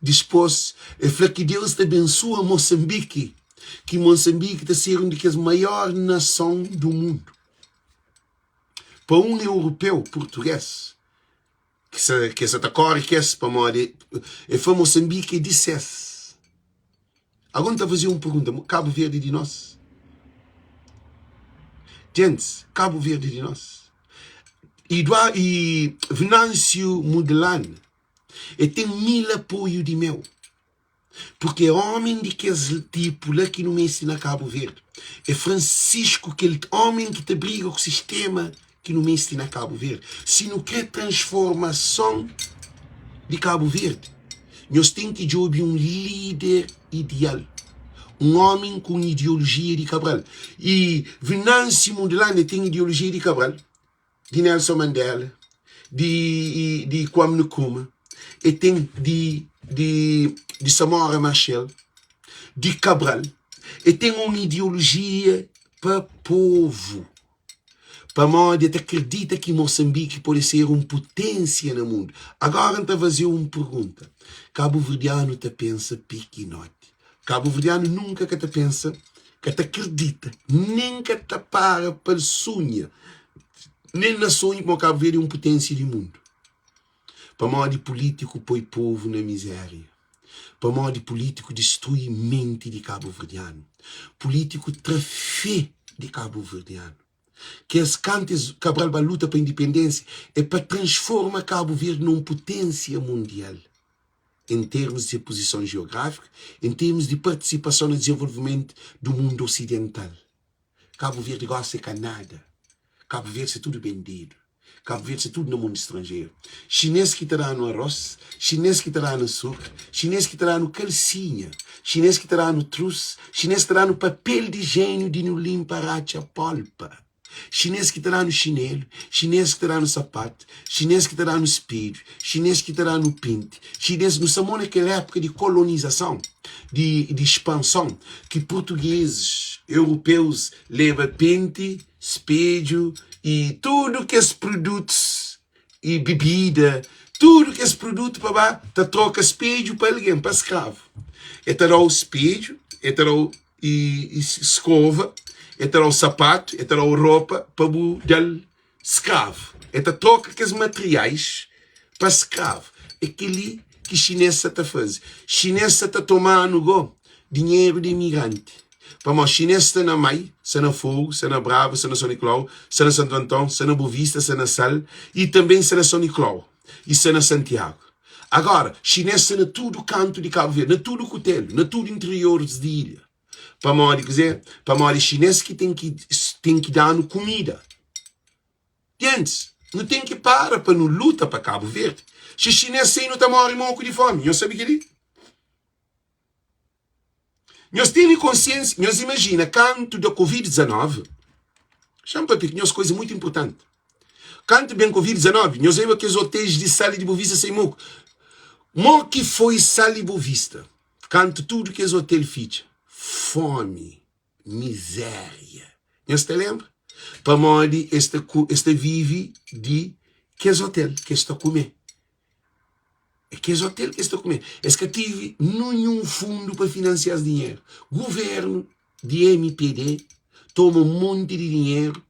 Depois, é falar que Deus te abençoa Moçambique, que Moçambique está sendo uma das maiores nações do mundo. Para um europeu português, que se acorda que esse para morrer, e foi Moçambique e dissesse. Agora está a fazer uma pergunta, Cabo Verde de nós. Gente, Cabo Verde de nós. E Venâncio Mudelano, e tem 1000 apoio de meu. Porque é homem de que esse tipo lá que não me ensina Cabo Verde. É Francisco, aquele homem que te briga com o sistema que não me ensina Cabo Verde. Se não quer transformação de Cabo Verde, nós temos que ouvir um líder ideal. Um homem com ideologia de Cabral. E Venâncio Mudelano tem ideologia de Cabral. De Nelson Mandela. De Kwame Nkrumah. E tem de Samora Machel. de Cabral e tem uma ideologia para povo. Para modo que acredita que Moçambique pode ser uma potência no mundo. Agora está a fazer uma pergunta. Cabo-verdiano te pensa piquinote. Cabo-verdiano nunca que te pensa, que te acredita, nem que te para sonha. Nem na sonho que Cabo Verde é uma potência do mundo. Para modo político põe povo na miséria. Para modo político destrói a mente de cabo-verdiano. Político trafé de cabo-verdiano. Que as cantes Cabral vai luta para a independência é para transformar Cabo Verde numa potência mundial. Em termos de posição geográfica, em termos de participação no desenvolvimento do mundo ocidental. Cabo Verde gosta de Canadá. Cabo Verde é tudo vendido. Cabo Verde é tudo no mundo estrangeiro. Chinês que terá no arroz, chinês que terá no açúcar, chinês que terá no calcinha, chinês que terá no truce, chinês que terá no papel de gênio de no limpar a polpa. Chinês que terá no chinelo, chinês que terá no sapato, chinês que terá no espelho, chinês que terá no pinte, chinês no samão naquela época de colonização, de expansão, que portugueses, europeus levam pinte, espelho e tudo que esses produtos e bebida, tudo que esse produto para lá, tá troca espelho para alguém, para escravo. É terá o espelho, é terá escova, é terá o sapato, é terá a roupa para o del escravo. É ter troca aqueles materiais para escravo. É aquele que chinês está a fazer. Chinês está a tomar no go dinheiro de imigrante. Para os chineses estão na Mai, estão na Fogo, estão na Brava, estão na São Nicolau, estão na Santo Antão, estão na Bovista, estão na Sal e também estão na São Nicolau e estão na Santiago. Agora, chineses estão na todo canto de Cabo Verde, na todo cutelo, na todo interior de ilha. Para modo dizer, para modo chinês que tem que dar no comida. Gente, não tem que parar para não luta para Cabo Verde. Se chinês sem não está morrendo morto de fome, não sabe o que é? Nós temos consciência, nós imagina, canto da Covid-19, chama para que nós coisa muito importante. Canto bem Covid-19, nós vemos aqueles hotéis de Sal e de Bovista sem moco. Mo que foi Sal e Bovista, canto tudo que os hotéis ficha. Fome, miséria. Nós te lembra? Para modo este vive de que os hotéis que está a comer. É que esse hotel que está a comer. É que tive nenhum fundo para financiar esse dinheiro. Governo de MPD toma um monte de dinheiro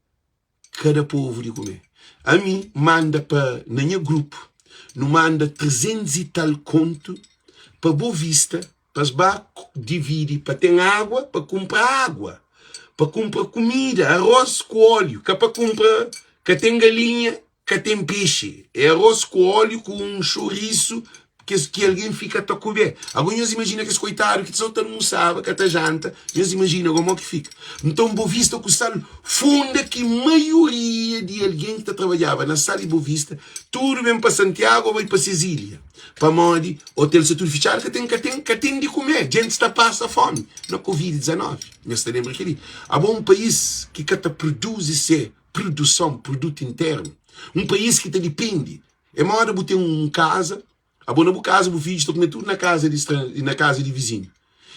cada povo de comer. A mim manda para na minha grupo, não manda 300 e tal conto para Boa Vista, para os barcos divide para ter água, para comprar água, para comprar comida, arroz com óleo, que é para comprar, que tem galinha, que tem peixe, é arroz com óleo, com um chouriço, que alguém fica a comer. Agora nós imagina que esse coitado que só está não sabe, que está janta, nós imagina como é que fica. Então, Boa Vista, com o sal, funda que a maioria de alguém que trabalhava na sala de Boa Vista, tudo vem para Santiago ou vai para Sicília. Para onde hotel setor oficial que tem de comer. Gente está passa fome. Na Covid-19. Nós te lembra que ali. Há um país que produz produção, produto interno. Um país que te depende. É uma hora de ter uma casa, a boa casa, o filho está comendo tudo na casa de vizinho.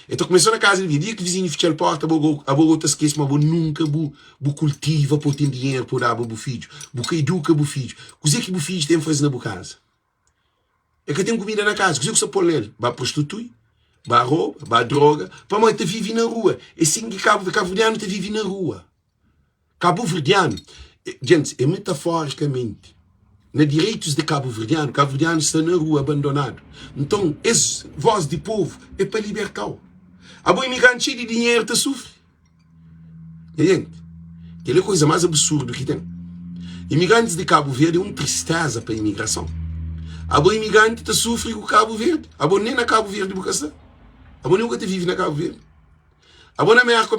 Então começou na casa de vizinho, dia que o vizinho fecha a porta, a boa outra esquece, mas nunca cultiva para ter dinheiro para dar para o filho. Porque educa o filho. O que o filho tem que fazer na boa casa? É que tem comida na casa, o que você pode ler? Vai prostituir, vai rouba, vai droga, para mãe te vive na rua. É assim que cabo-verdiano te vive na rua. Cabo-verdiano, gente, é metaforicamente, nos direitos de cabo-verdiano está na rua abandonado. Então, essa voz de povo é para libertar. A boa imigrante cheio de dinheiro te sofre. Gente, aquela é a coisa mais absurda que tem. Imigrantes de Cabo Verde é uma tristeza para a imigração. A boa imigrante te sofre com Cabo Verde. A boa nem na Cabo Verde está. A boa nunca te vive na Cabo Verde. A boa na América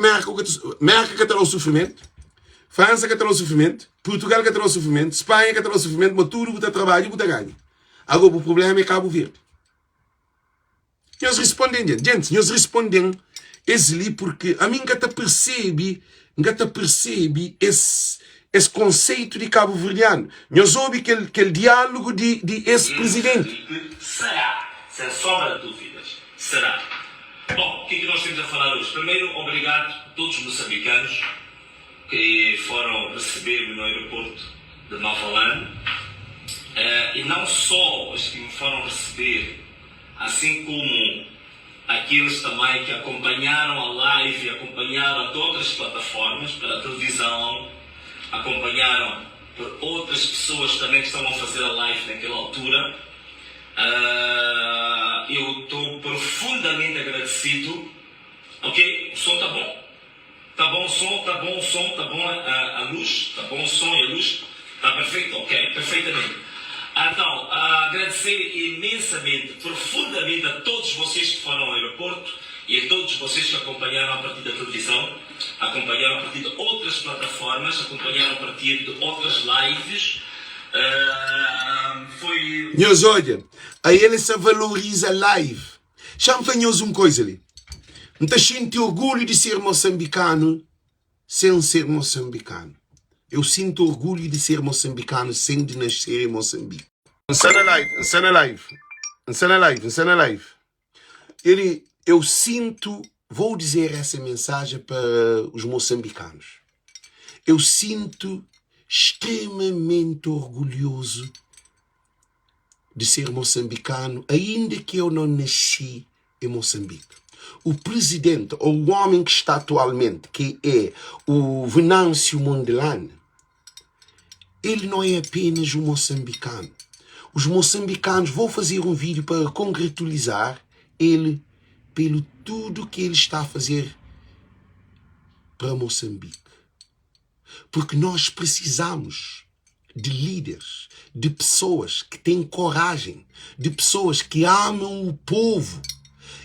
que terá o sofrimento. França que terá o sofrimento. Portugal que terá o sofrimento. Espanha que terá o sofrimento. Mas tudo que trabalha e que ganha. Agora o problema é Cabo Verde. Nós respondemos, gente, nós respondemos esse ali porque a mim que te percebe esse conceito de cabo-verdiano. Nós ouvimos aquele diálogo de esse presidente. Será, sem sombra de dúvidas, será Bom, o que é que nós temos a falar hoje? Primeiro, obrigado a todos os moçambicanos que foram receber-me no aeroporto de Mavalane. E não só os que me foram receber, assim como aqueles também que acompanharam a live, acompanharam de outras plataformas, pela televisão, acompanharam por outras pessoas também que estavam a fazer a live naquela altura. Eu estou profundamente agradecido. Ok? O som está bom? Está bom o som? Está bom o som? Está bom a luz? Está bom o som e a luz? Está perfeito? Ok, perfeitamente. Então, agradecer imensamente, profundamente a todos vocês que foram ao aeroporto e a todos vocês que acompanharam a partir da televisão, acompanharam a partir de outras plataformas, acompanharam a partir de outras lives. Nós olha, aí ele se valoriza live. Champanhoso uma coisa ali. Não te sinto orgulho de ser moçambicano sem ser moçambicano. Eu sinto orgulho de ser moçambicano sem de nascer em Moçambique. Encena live. Eu sinto, vou dizer essa mensagem para os moçambicanos. Eu sinto extremamente orgulhoso de ser moçambicano, ainda que eu não nasci em Moçambique. O presidente, ou o homem que está atualmente, que é o Venâncio Mondlane, ele não é apenas um moçambicano. Os moçambicanos vão fazer um vídeo para congratulizar ele pelo tudo que ele está a fazer para Moçambique. Porque nós precisamos de líderes, de pessoas que têm coragem, de pessoas que amam o povo.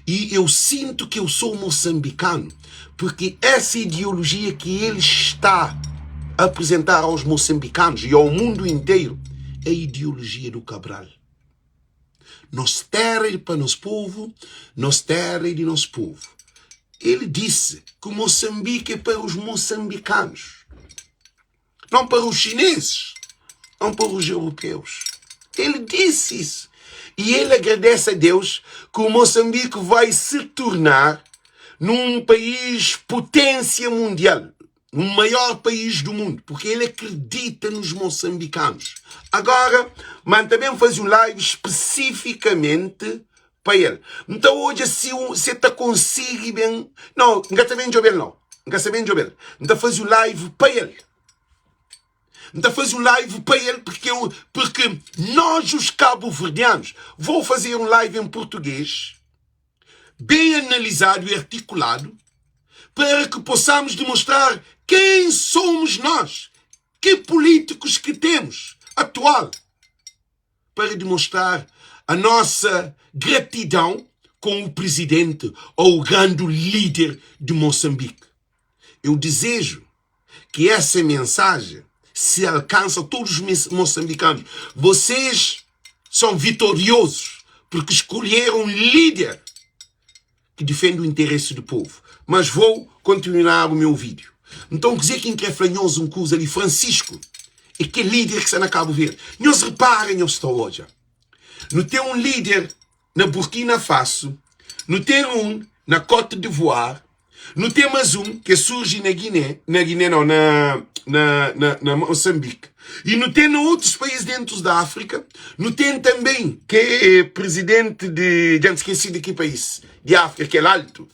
E eu sinto que eu sou moçambicano, porque essa ideologia que ele está a apresentar aos moçambicanos e ao mundo inteiro é a ideologia do Cabral. Nós terra para nosso povo, nós terra de nosso povo. Ele disse que Moçambique é para os moçambicanos, não para os chineses, não para os europeus. Ele disse isso. E ele agradece a Deus que o Moçambique vai se tornar num país potência mundial, no maior país do mundo, porque ele acredita nos moçambicanos. Agora, também faz um live especificamente para ele. Então hoje, se você está conseguindo bem... Não, não está bem jovem, não. Não está bem jovem. Então faz um live para ele. Então faz um live para ele, porque nós, os cabo-verdianos, vou fazer um live em português, bem analisado e articulado, para que possamos demonstrar quem somos nós, que políticos que temos atual, para demonstrar a nossa gratidão com o presidente ou o grande líder de Moçambique. Eu desejo que essa mensagem se alcança a todos os moçambicanos. Vocês são vitoriosos porque escolheram um líder que defende o interesse do povo. Mas vou continuar o meu vídeo. Então, dizer quem é franhoso um coisa ali, Francisco, e que líder que está na Cabo Verde. Nós reparem, eu estou hoje. Não tem um líder na Burkina Faso, não tem um na Côte d'Ivoire, não tem mais um que surge na Moçambique. E não tem em outros países dentro da África. Não tem também que é presidente de... Já esqueci de que país. De África, que é alto.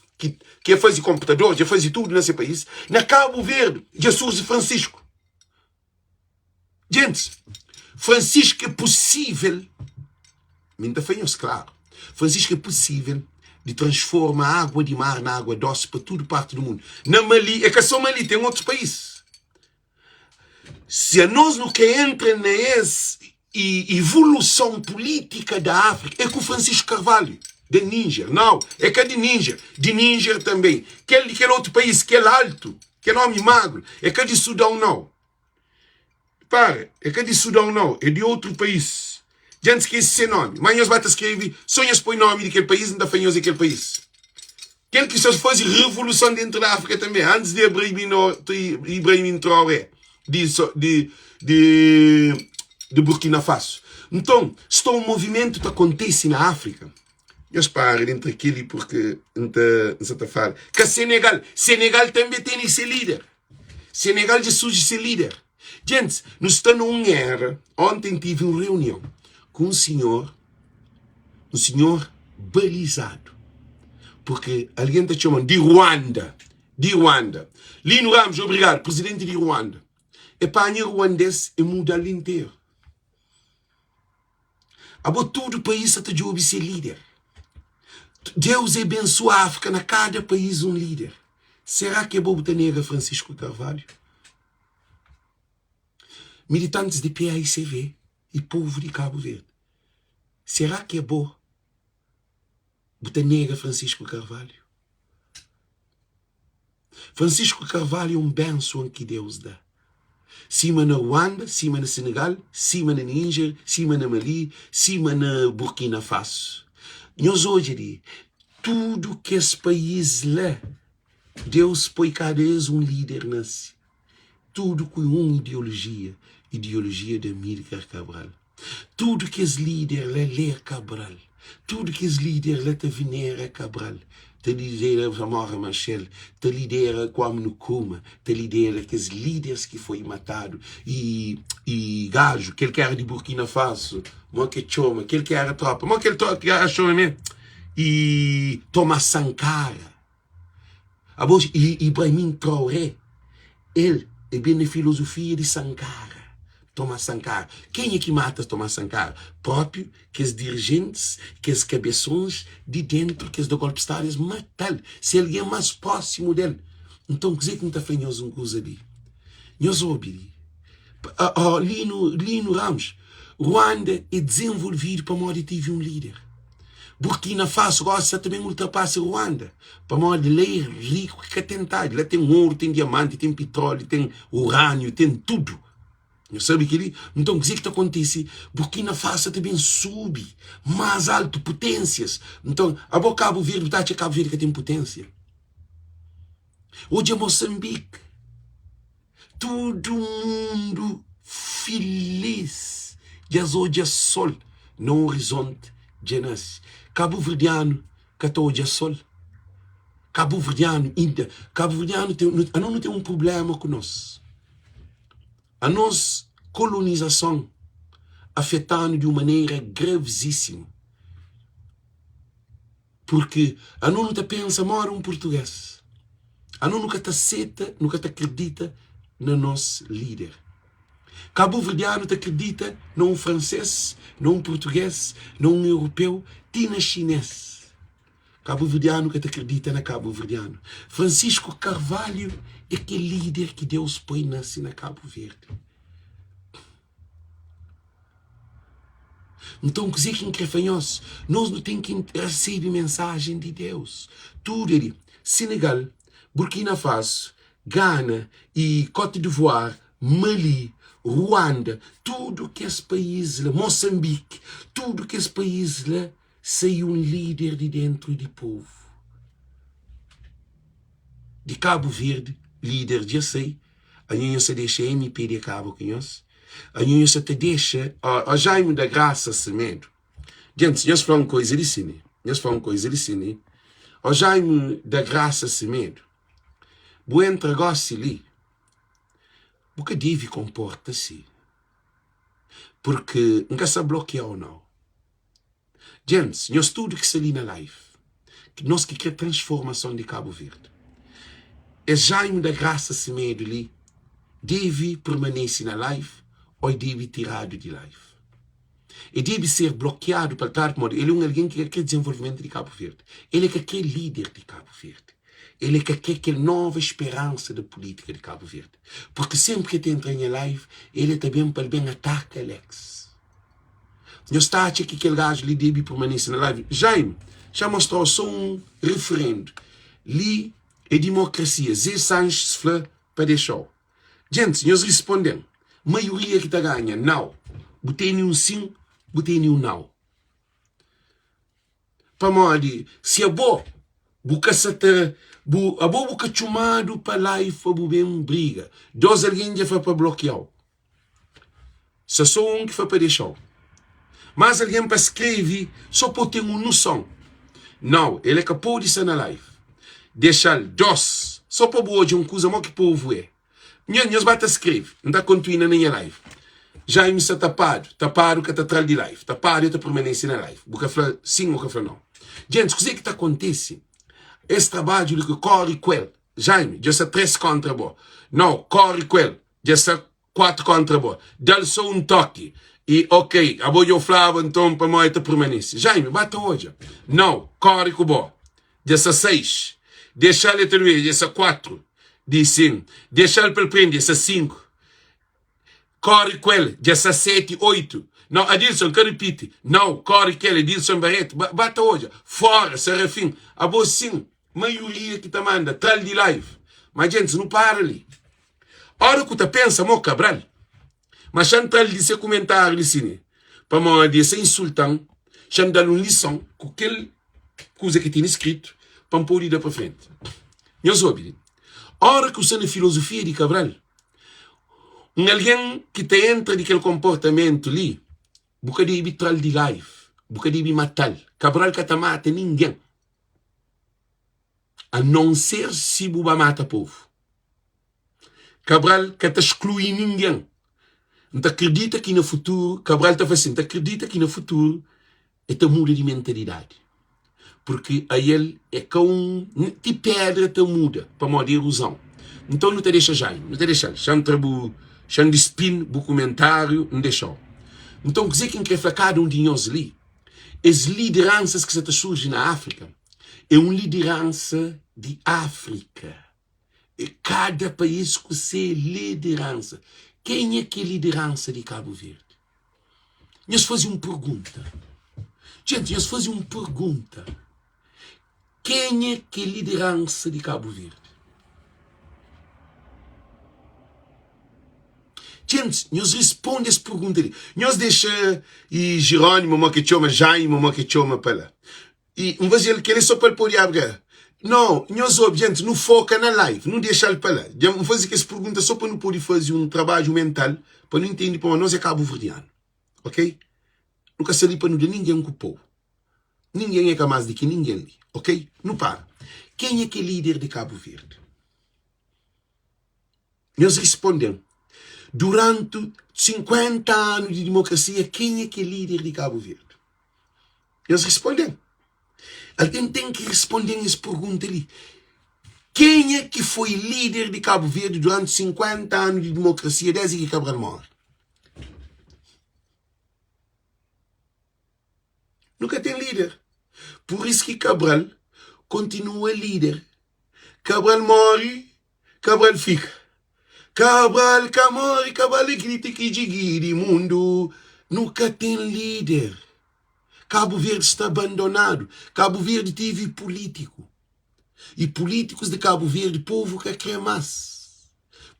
Que faz computador, já faz tudo nesse país. Na Cabo Verde, já surge Francisco. Gente, Francisco é possível. Ainda foi-nos claro. Francisco é possível de transformar a água de mar na água doce para toda parte do mundo. Na Mali, é que só Mali, tem outros países. Se a nós não quer entrar nessa evolução política da África, é com o Francisco Carvalho, de Níger. Não, é que é de Níger também. Aquele outro país, que é alto, que é homem magro, é que é de Sudão, não. Para, é que é de Sudão, não, é de outro país. Gente, esquece esse nome. Mas nós vamos escrever, sonhas põe nome daquele país, ainda fanhos daquele país. Aquele que só faz revolução dentro da África também, antes de Ibrahim Traoré, de Burkina Faso. Então, se um movimento que acontece na África, Eu paro entre aquilo porque não está falando. Que Senegal também tem esse líder. Senegal já surge esse líder. Gente, nós estamos numa era. Ontem tive uma reunião com um senhor balizado. Porque alguém está chamando de Ruanda. Lino Ramos, obrigado, presidente de Ruanda. E para mim, ruandês é mundial inteiro. Todo o país está de ser líder. Deus abençoa a África, na cada país um líder. Será que é bom botar nega Francisco Carvalho? Militantes de PAICV e povo de Cabo Verde. Será que é bom botar nega Francisco Carvalho? Francisco Carvalho é um benção que Deus dá. Cima na Ruanda, cima na Senegal, cima na Níger, cima na Mali, cima na Burkina Faso. Nós hoje, tudo que esse país lá, Deus põe cada vez um líder nasce. Tudo com uma ideologia de Amílcar Cabral. Tudo que esse líder lá lê Cabral. Tudo que esse líder lá te venera Cabral. Te lidera Zamora Machel, te lidera Kwame Nkrumah, te lidera aqueles líderes que foi matado e gajo, aquele que era de Burkina Faso, que chama, aquele que era tropa, aquele que era chama mesmo, e Thomas Sankara, e Ibrahim Traoré, ele é bem a filosofia de Sankara. Thomas Sankara. Quem é que mata Thomas Sankara? Próprio que os dirigentes, que os cabeções de dentro, que os do golpe de Estado, eles matam. Se alguém é mais próximo dele. Então, quer dizer que não está fazendo uma coisa ali. Nós ouvimos. Lino Ramos. Ruanda é desenvolvido para modo de ter um líder. Burkina Faso gosta também ultrapassa Ruanda. Para modo de lei rico que é tentado. Lá tem ouro, tem diamante, tem petróleo, tem urânio, tem tudo. Eu sabe que ele, então, o que está acontecendo? Burkina Faso também sube, mais alto, potências. Então, a Cabo Verde, tá, Cabo Verde que tem potência. Hoje é Moçambique. Todo mundo feliz. Já hoje é sol no horizonte de nasce. Cabo Verdeano, que está hoje é sol. Cabo Verdeano, Índia. Cabo Verdeano não tem um problema com nós. A nossa colonização afetando de uma maneira gravíssima. Porque a não está pensa, mora um português. A não nunca está aceita, nunca está acredita no nosso líder. Cabo Verdeano acredita num francês, num português, num europeu, tina chinês. Cabo Verdeano que acredita na Cabo Verdeano. Francisco Carvalho é que líder que Deus põe nasce na Cabo Verde. Então, que dizer que nós não temos que receber mensagem de Deus. Tudo ali. Senegal, Burkina Faso, Ghana e Côte d'Ivoire, Mali, Ruanda, tudo que esse país lá, Moçambique, tudo que esse país lá, saiu um líder de dentro do povo. De Cabo Verde, líder, já sei, a gente se deixa MP de Cabo com nós, a gente se deixa, a Jaime da Graça Semedo. Gente, nós falamos coisa ali, sim, a Jaime da Graça Semedo, o entregou-se ali, porque deve comportar-se, porque nunca se bloqueia ou não. Gente, nós tudo que se ali na live, nós que quer transformação de Cabo Verde, é Jaime da Graça Semedo ali, deve permanecer na live ou deve tirado de live. E deve ser bloqueado para tal modo. Ele é alguém que quer desenvolvimento de Cabo Verde. Ele é que quer líder de Cabo Verde. Ele é que quer aquela nova esperança da política de Cabo Verde. Porque sempre que entra em live, ele também para bem ataca Alex. Eu estou aqui que aquele gajo ali deve permanecer na live. Jaime, já mostrou só um referendo. Ali é democracia. Zé Sanches Fleur para deixar. Gente, nós respondemos. Maioria que está ganha, não. Botei nenhum sim, botei nenhum não. Para modo, se é bom, a boca chamado para live para bem briga. Dois alguém já foi para bloquear. Se só um que foi para deixar. Mas alguém para escrever, só para ter uma noção. Não, ele é capaz de ser na live. Deixar dois. Só para hoje coisa que o povo é. Nós bata escreve. Não está continuando nem a live. Jaime está tapado que está atrás de live. Tapado e está permanecendo na live. Porque fala sim ou que fala não. Gente, o que está acontecendo? Esse trabalho que corre com ele. Jaime, já está 3 contra bo. Não, corre com ele. Já está 4 contra bo. Dá-lhe só toque. E ok, a boia flava então para moita permanece. Jaime, bata hoje. Não, corre com bo. Já está 6. Deixa-lhe ter já está 4. Diz sim. Deixa-lhe para prender, já está 5. Corre com ele, já está 7, 8. Não, Adilson, que repite. Não, corre com ele, Adilson Barreto. Bata hoje. Fora, Serafim. A boa sim. Maioria que te manda, traz de live. Mas, gente, não para ali. Ora que tu pensa, mo Cabral. Mas, já traz de ser comentário, assim, para me dizer insultando, já dar uma lição com aquela coisa que tinha escrito, para me pôr ir para frente. Eu soube. Ora que você na filosofia de Cabral, alguém que te entra daquele comportamento ali, buca de traz de live, buca de matar. Cabral que te mata ninguém. A não ser se buba mata povo. Cabral que te exclui ninguém. Não acredita que no futuro, Cabral está fazendo, acredita que no futuro te muda de mentalidade. Porque a ele é com de pedra te muda para modo de ilusão. Então não te deixa já, não te deixa. Já não de spin, do comentário, não deixou. Então dizer que é cada um de nós ali, as lideranças que se surgem na África, é uma liderança de África. E cada país com sua liderança. Quem é que é liderança de Cabo Verde? Nós fazemos uma pergunta. Gente, nós fazemos uma pergunta. Quem é que é liderança de Cabo Verde? Gente, nós respondemos essa pergunta ali. Nós deixamos e Jerônimo, que chama Jaime, que chama para lá. E não vai dizer que ele só para poder abrir. Não, nós gente, não foca na live, não deixa ele para lá. Vamos fazer essa pergunta só para não poder fazer um trabalho mental, para não entender para nós é Cabo Verdeano. Ok? Nunca se ali para não de ninguém com o povo. Ninguém é capaz de que ninguém ali. Ok? Não para. Quem é que é líder de Cabo Verde? Nós respondemos. Durante 50 anos de democracia, quem é que é líder de Cabo Verde? Nós respondemos. Alguém tem que responder essa pergunta ali. Quem é que foi líder de Cabo Verde durante 50 anos de democracia desde que Cabral morre? Nunca tem líder. Por isso que Cabral continua líder. Cabral morre, Cabral fica. Cabral que morre, Cabral grita que digiri mundo. Nunca tem líder. Cabo Verde está abandonado. Cabo Verde teve político. E políticos de Cabo Verde, povo que quer mais.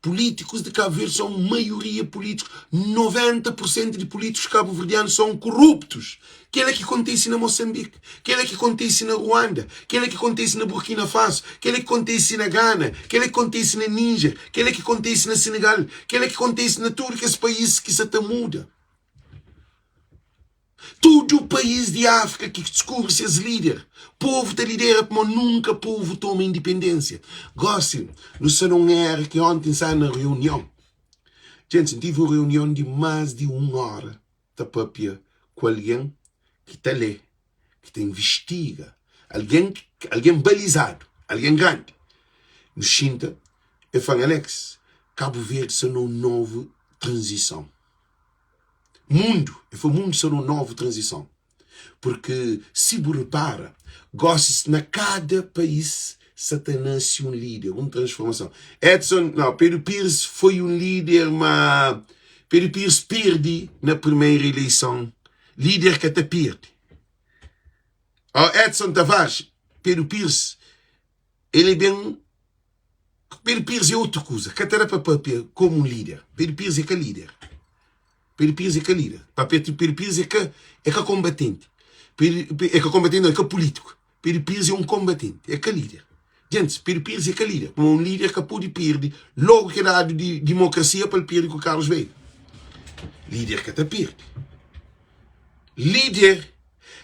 Políticos de Cabo Verde são maioria políticos. 90% de políticos cabo-verdianos são corruptos. Aquilo que acontece na Moçambique, aquilo que acontece na Ruanda, aquilo que acontece na Burkina Faso, aquilo que acontece na Gana, aquilo que acontece na Níger, aquilo que acontece na Senegal, aquilo que acontece na todos os países que se até muda. Todo o país de África que descobre seus líderes. Povo da lidera como nunca povo toma independência. Gostem, não não era que ontem saiu na reunião. Gente, tive uma reunião de mais de 1 hora da papia com alguém que está lê, que te investiga. Alguém balizado, alguém grande. No Xinta, eu falo, Alex, Cabo Verde são uma nova transição. Mundo são uma nova transição. Porque, se você repara, gosta-se na cada país Satanás um líder, uma transformação. Pedro Pires foi um líder, mas Pedro Pires perde na primeira eleição. Líder que até perde. Edson Tavares, Pedro Pires, ele é bem... Pedro Pires é outra coisa. Que era para papel como um líder. Pedro Pires é que é líder. Pedro Pires é que é líder. Pedro Pires é que é combatente. É que combatente não, é que é político. Pedro Pires é um combatente, é que é líder. Gente, Pedro Pires é que é líder. Um líder que pode perder, logo que dá de democracia para ele perder com o Carlos Veio. Líder que até perde. Líder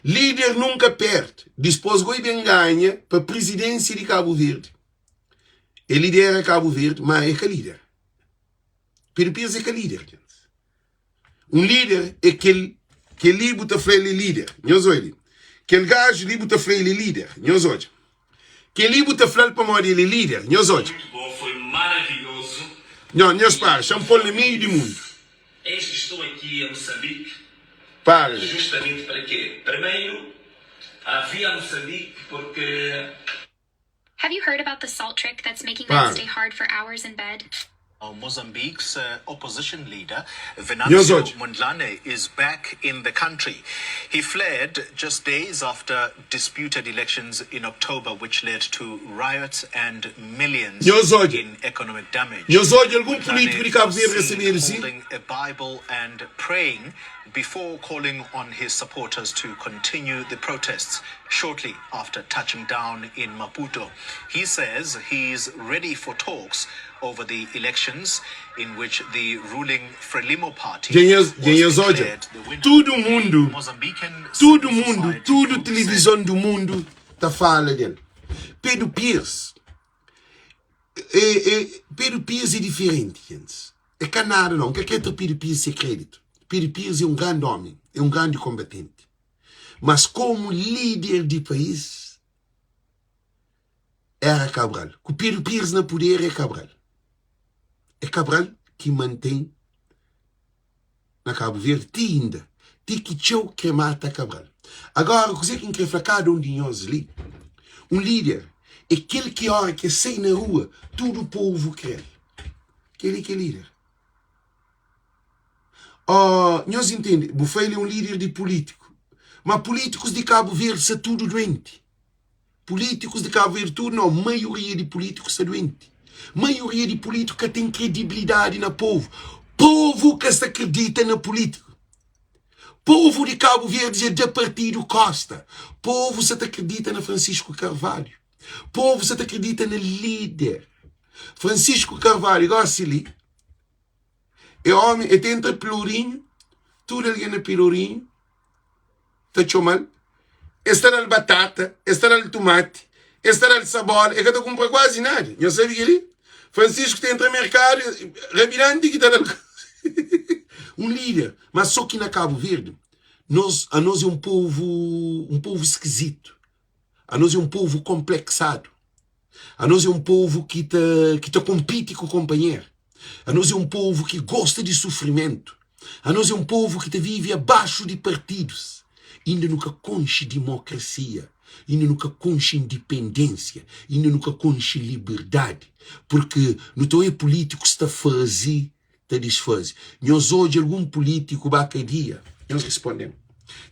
Líder nunca perde. Depois Goi bem ganha para a presidência de Cabo Verde. Ele lidera Cabo Verde, mas é que líder. Pedro Pires é que líder, gente. Um líder é aquele que ali bota ele líder. Nós olhamos. Aquele gajo ali bota ele líder. Nós olhamos. Que ali bota para morrer ele líder. Nós olhamos. Muito bom, foi maravilhoso. Não, nós para. Champolho no meio do mundo. Eis que estou aqui em Moçambique. Para. Justamente para quê? Primeiro, havia Moçambique porque... Have you heard about the salt trick that's making Wow. men stay hard for hours in bed? Mozambique's opposition leader, Yes, Venancio George. Mondlane, is back in the country. He fled just days after disputed elections in October, which led to riots and millions Yes, George. in economic damage. Nós olhamos algum Mondlane político de Cabo Verde was seen receber assim. holding a Bible and praying before calling on his supporters to continue the protests shortly after touching down in Maputo. He says he's ready for talks over the elections in which the ruling Frelimo party was declared the winner. Todo mundo, Mozambican todo civil mundo, society tudo group televisão do mundo tá falando dele. Pedro Pires. Pedro Pires é diferente, gente. É canado não, que é Pedro Pires ser crédito. Pedro Pires é um grande homem, é um grande combatente. Mas como líder de país, era Cabral. Que o Pedro Pires no poder é Cabral. É Cabral que mantém na Cabo Verde ainda. Tem que tchau que mata Cabral. Agora, o que é que quer cada um de nós ali? Um líder é aquele que hora que sai na rua, todo o povo quer. Aquele que é líder. Nós entendemos, Bufeiro é um líder de político. Mas políticos de Cabo Verde são tudo doente. Políticos de Cabo Verde, tudo não. A maioria de políticos são doente. Maioria de políticos que tem credibilidade na povo. Povo que se acredita na política. Povo de Cabo Verde é de partido Costa. Povo se acredita na Francisco Carvalho. Povo se acredita na líder. Francisco Carvalho, igual se ali. É homem, é tenta pelourinho. Tudo ali na pelourinho. Está chamando. Está na batata. Está na tomate. Está na cebola. É que eu compro quase nada. Eu sei que ali. Francisco tem entre mercado. Rabirante que está na... Um líder. Mas só que na Cabo Verde, a nós é um povo esquisito. A nós é um povo complexado. A nós é um povo que tá compete com o companheiro. A nós é um povo que gosta de sofrimento. A nós é um povo que vive abaixo de partidos. Ainda nunca conche democracia. Ainda nunca conche independência. Ainda nunca conche liberdade. Porque não é político que está fazendo, está desfazendo. Nós hoje algum político bacadia. Nós respondemos.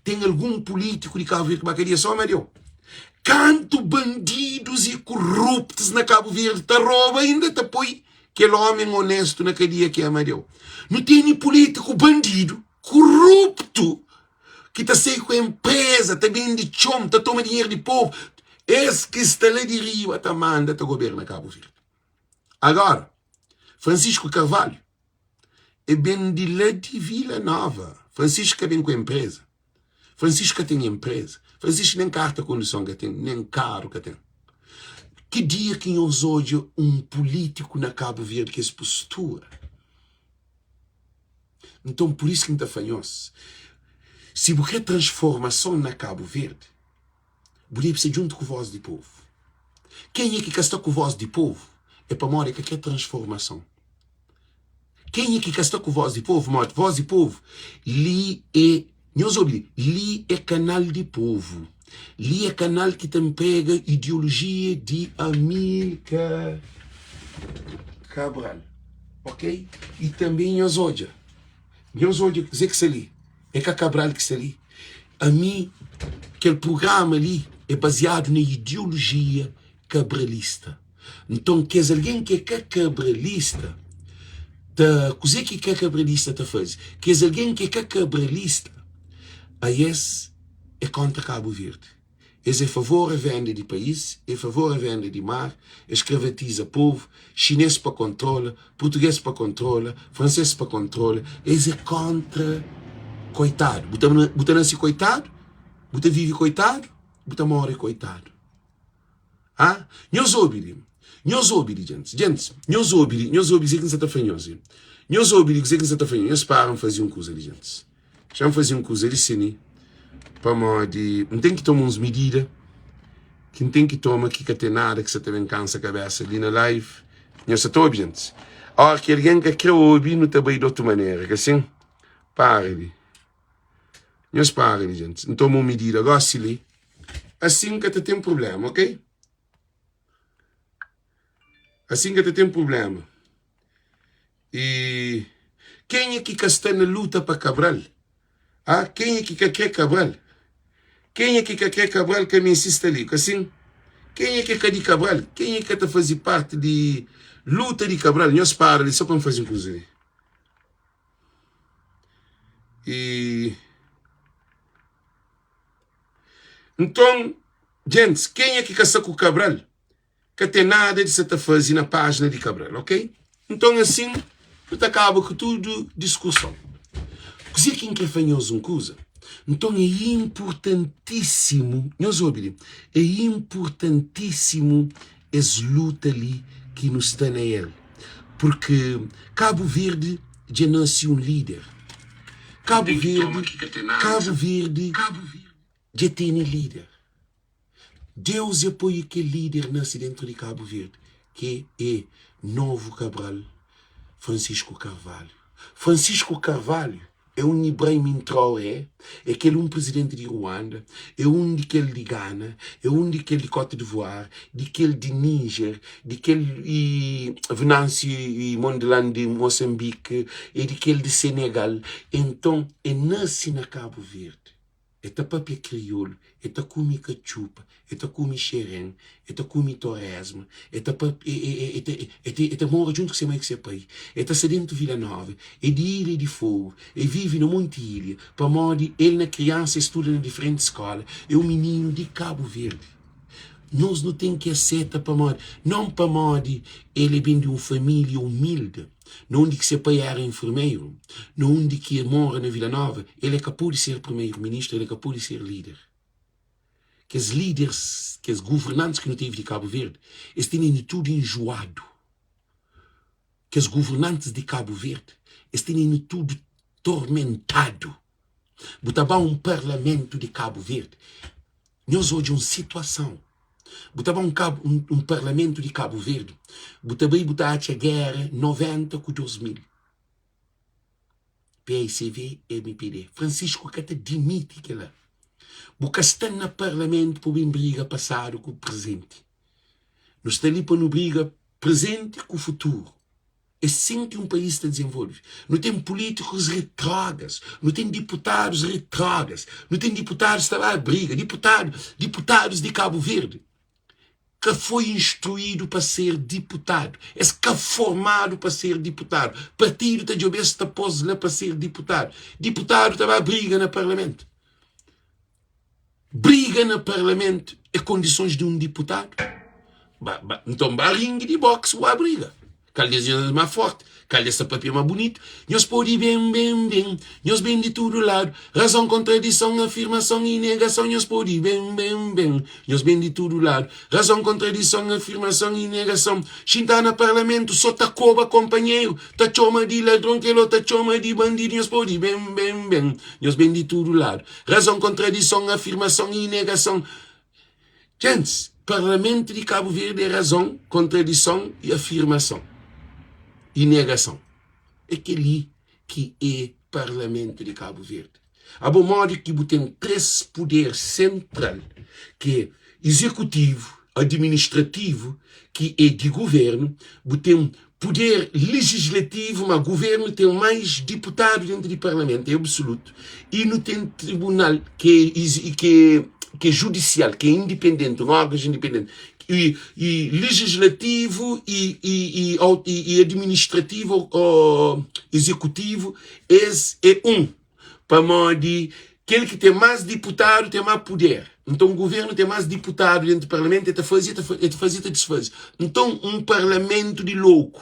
Tem algum político de Cabo Verde que bacadia só, Mario? Canto bandidos e corruptos na Cabo Verde, tá rouba ainda, tá põe aquele homem honesto na cadeia que é Mario. Não tem nem político bandido, corrupto, que tá sem com a empresa, tá bem de chom, tá tomando dinheiro de povo. Esse que está lá de Rio, tá manda, tá governa Cabo Verde. Agora, Francisco Carvalho é bem de lá de Vila Nova. Francisco é bem com a empresa. Francisco tem empresa. Francisco nem carta condição que tem, nem carro que tem. Que dia que nós hoje um político na Cabo Verde que se postura? Então, por isso que está fanhoso. Se você quer transformação na Cabo Verde, você precisa junto com a voz do povo. Quem é que está com a voz do povo? É para morrer que quer transformação. Quem é que está com a voz do povo? Morre, voz do povo. Li é canal de povo. Li é canal que tem pega ideologia de Amílcar Cabral. Ok? E também nós hoje. Nós hoje, dizer que se ali. É que a Cabral que se ali. A mim, aquele programa ali é baseado na ideologia cabralista. Então, quer alguém que é cabralista, o que é cabralista está fazendo? Quer alguém que é cabralista, a esse é contra Cabo Verde. Esse é a favor da venda de país, é a favor da venda de mar, escravatiza povo, chinês para controla, português para controla, francês para controla. Esse é contra coitado. Botando assim coitado, Buta vive coitado, buta morre coitado. Ah? Nós obiri, gente. Gente, nós obiri, que você está fazendo. Nós obiri, que você está fazendo. Nós param fazer uma coisa ali, gente. Já fazer uma coisa ali, sim. Para modo, não tem que tomar umas medidas. Que não tem que tomar que tem nada que você também cansa a cabeça ali na live. Nós está gente. Ora, que alguém que quer ouvir, não está bem de outra maneira. Que assim, pare ali. Nós para ali, gente. Não toma uma medida, goste ali. Assim que você tem problema, ok? Assim que tem problema. E quem é que está na luta para Cabral? Ah, quem é que quer Cabral? Quem é que quer Cabral que me insiste ali? Assim, quem é que quer de Cabral? Quem é que está fazer parte de luta de Cabral? Nós para ali só para fazer coisa ali. E então, gente, quem é que quer com o Cabral? Que tem nada de se fazer na página de Cabral, ok? Então assim, tu acaba com tudo discussão. Coisa quem quer fazer uma coisa. Então é importantíssimo, nós ouvimos, é importantíssimo essa luta ali que nos está na ele. Porque Cabo Verde já nasceu um líder. Cabo Verde já tem um líder. Deus apoia que líder nasce dentro de Cabo Verde, que é Novo Cabral, Francisco Carvalho. Francisco Carvalho é um Ibrahim Traoré, é aquele presidente de Ruanda, é daquele de Ghana, é daquele de Côte d'Ivoire, daquele de Níger, daquele Venâncio e Mondeland de Moçambique, é daquele de Senegal. Então, é nasce na Cabo Verde. É papia crioulo, é comi cachupa, é comi xerém, é comi torresmo, é mora junto com você mãe que você pai, é sedento Vila Nova, é de Ilha de Fogo, é vive no Monte Ilha, para modo ele na criança estuda na diferente escola, é um menino de Cabo Verde. Nós não tem que aceitar para modo, não para modo ele vem de uma família humilde. Não onde que seu pai era enfermeiro, não onde que mora na Vila Nova, ele é capaz de ser primeiro-ministro, ele é capaz de ser líder. Que os líderes, que os governantes que não teve de Cabo Verde, eles têm tudo enjoado. Que os governantes de Cabo Verde, eles têm tudo tormentado. Botava um parlamento de Cabo Verde. Nós hoje uma situação. Botava um parlamento de Cabo Verde. Botava a guerra 90 com 2000. PICV, MPD. Francisco Cata demite que lá. Porque está no parlamento para uma briga passado com o presente. Nós estamos ali para uma briga presente com o futuro. É assim que um país está desenvolvido. Não tem políticos retrógrados, não tem deputados retrógrados, não tem deputados que estão à briga, deputados de Cabo Verde. Que foi instruído para ser deputado, esse que é formado para ser deputado, partido da Jobes está pôs lá para ser deputado estava a briga no parlamento. Briga no parlamento é condições de um deputado. Então, ringue de boxe ou a briga. Calha é mais forte, calha essa papel mais bonito. Nós podemos bem. Nós bem de todo lado. Razão, contradição, afirmação e negação. Nós podemos bem. Nós bem de todo lado. Razão, contradição, afirmação e negação. Xintar no parlamento, só tá coba, companheiro. Tá choma de ladrão, que ele tá choma de bandido. Nós podemos bem. Nós bem de todo lado. Razão, contradição, afirmação e negação. Gente, parlamento de Cabo Verde é razão, contradição e afirmação. E negação. É aquele que é parlamento de Cabo Verde. A bom modo que tem três poderes centrais, que é executivo, administrativo, que é de governo, tem poder legislativo, mas o governo tem mais deputados dentro do parlamento, é absoluto. E não tem tribunal que é judicial, que é independente, um órgão independente. E legislativo e administrativo ou executivo, esse é um. Para modo aquele que tem mais deputado tem mais poder. Então o governo tem mais deputado dentro do parlamento, e fazer, desfazer. Então um parlamento de louco.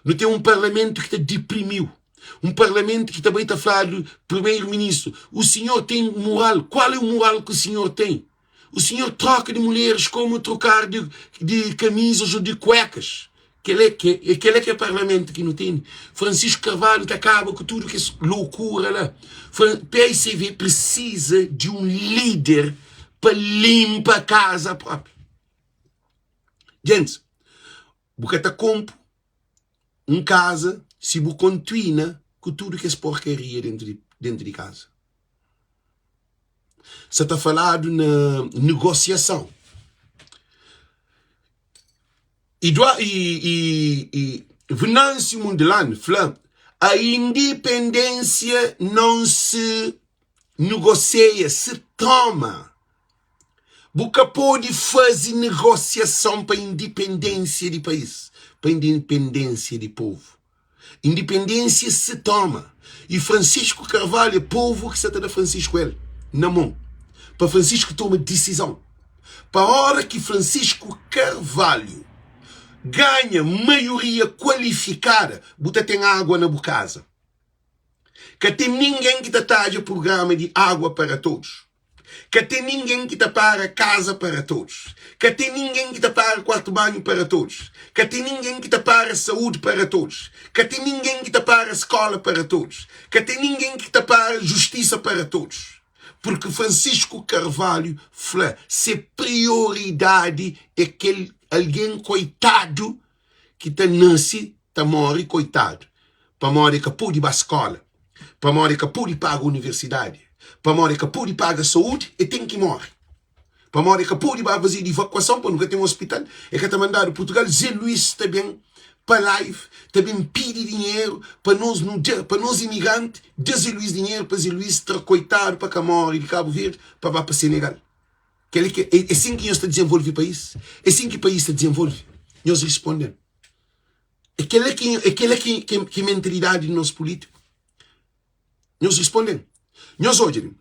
Não tem um parlamento que te deprimiu. Um parlamento que também está a falar do primeiro-ministro. O senhor tem moral. Qual é o moral que o senhor tem? O senhor troca de mulheres como trocar de camisas ou de cuecas. Aquele é que é parlamento que não tem. Francisco Carvalho acaba com tudo que é loucura lá. PSV precisa de um líder para limpar a casa própria. Gente, você está com casa se você continua com tudo que é porcaria dentro de casa. Você está falando na negociação. E Venâncio Mundelano fala, a independência não se negocia, se toma. Você pode fazer negociação para a independência do país, para a independência do povo. Independência se toma. E Francisco Carvalho é povo que se está da Francisco ele, na mão. Para Francisco tomar decisão. Para a hora que Francisco Carvalho ganha maioria qualificada, você tem água na casa. Que tem ninguém que está de programa de água para todos. Que tem ninguém que está para casa para todos. Que tem ninguém que está para quarto banho para todos. Que tem ninguém que está para saúde para todos. Que tem ninguém que está para escola para todos. Que tem ninguém que está para justiça para todos. Porque Francisco Carvalho fala, se prioridade é aquele alguém coitado que está nasce, está morre coitado. Para morrer que pode ir para a escola. Para morrer que pode ir para a universidade. Para morrer que pode ir para a saúde e tem que morrer. Para morrer que pode ir para fazer evacuação, para nunca ter um hospital. É que está mandado Portugal. Zé Luís também para live, também pede dinheiro para nós imigrantes. De Zé Luís dinheiro para Zé Luís estar coitado para que morre de Cabo Verde para Senegal. É assim que nós está desenvolvendo o país. É assim que o país está desenvolvendo. Nós respondemos. Aquela que mentalidade do nosso político. Nós respondemos. Nós hoje,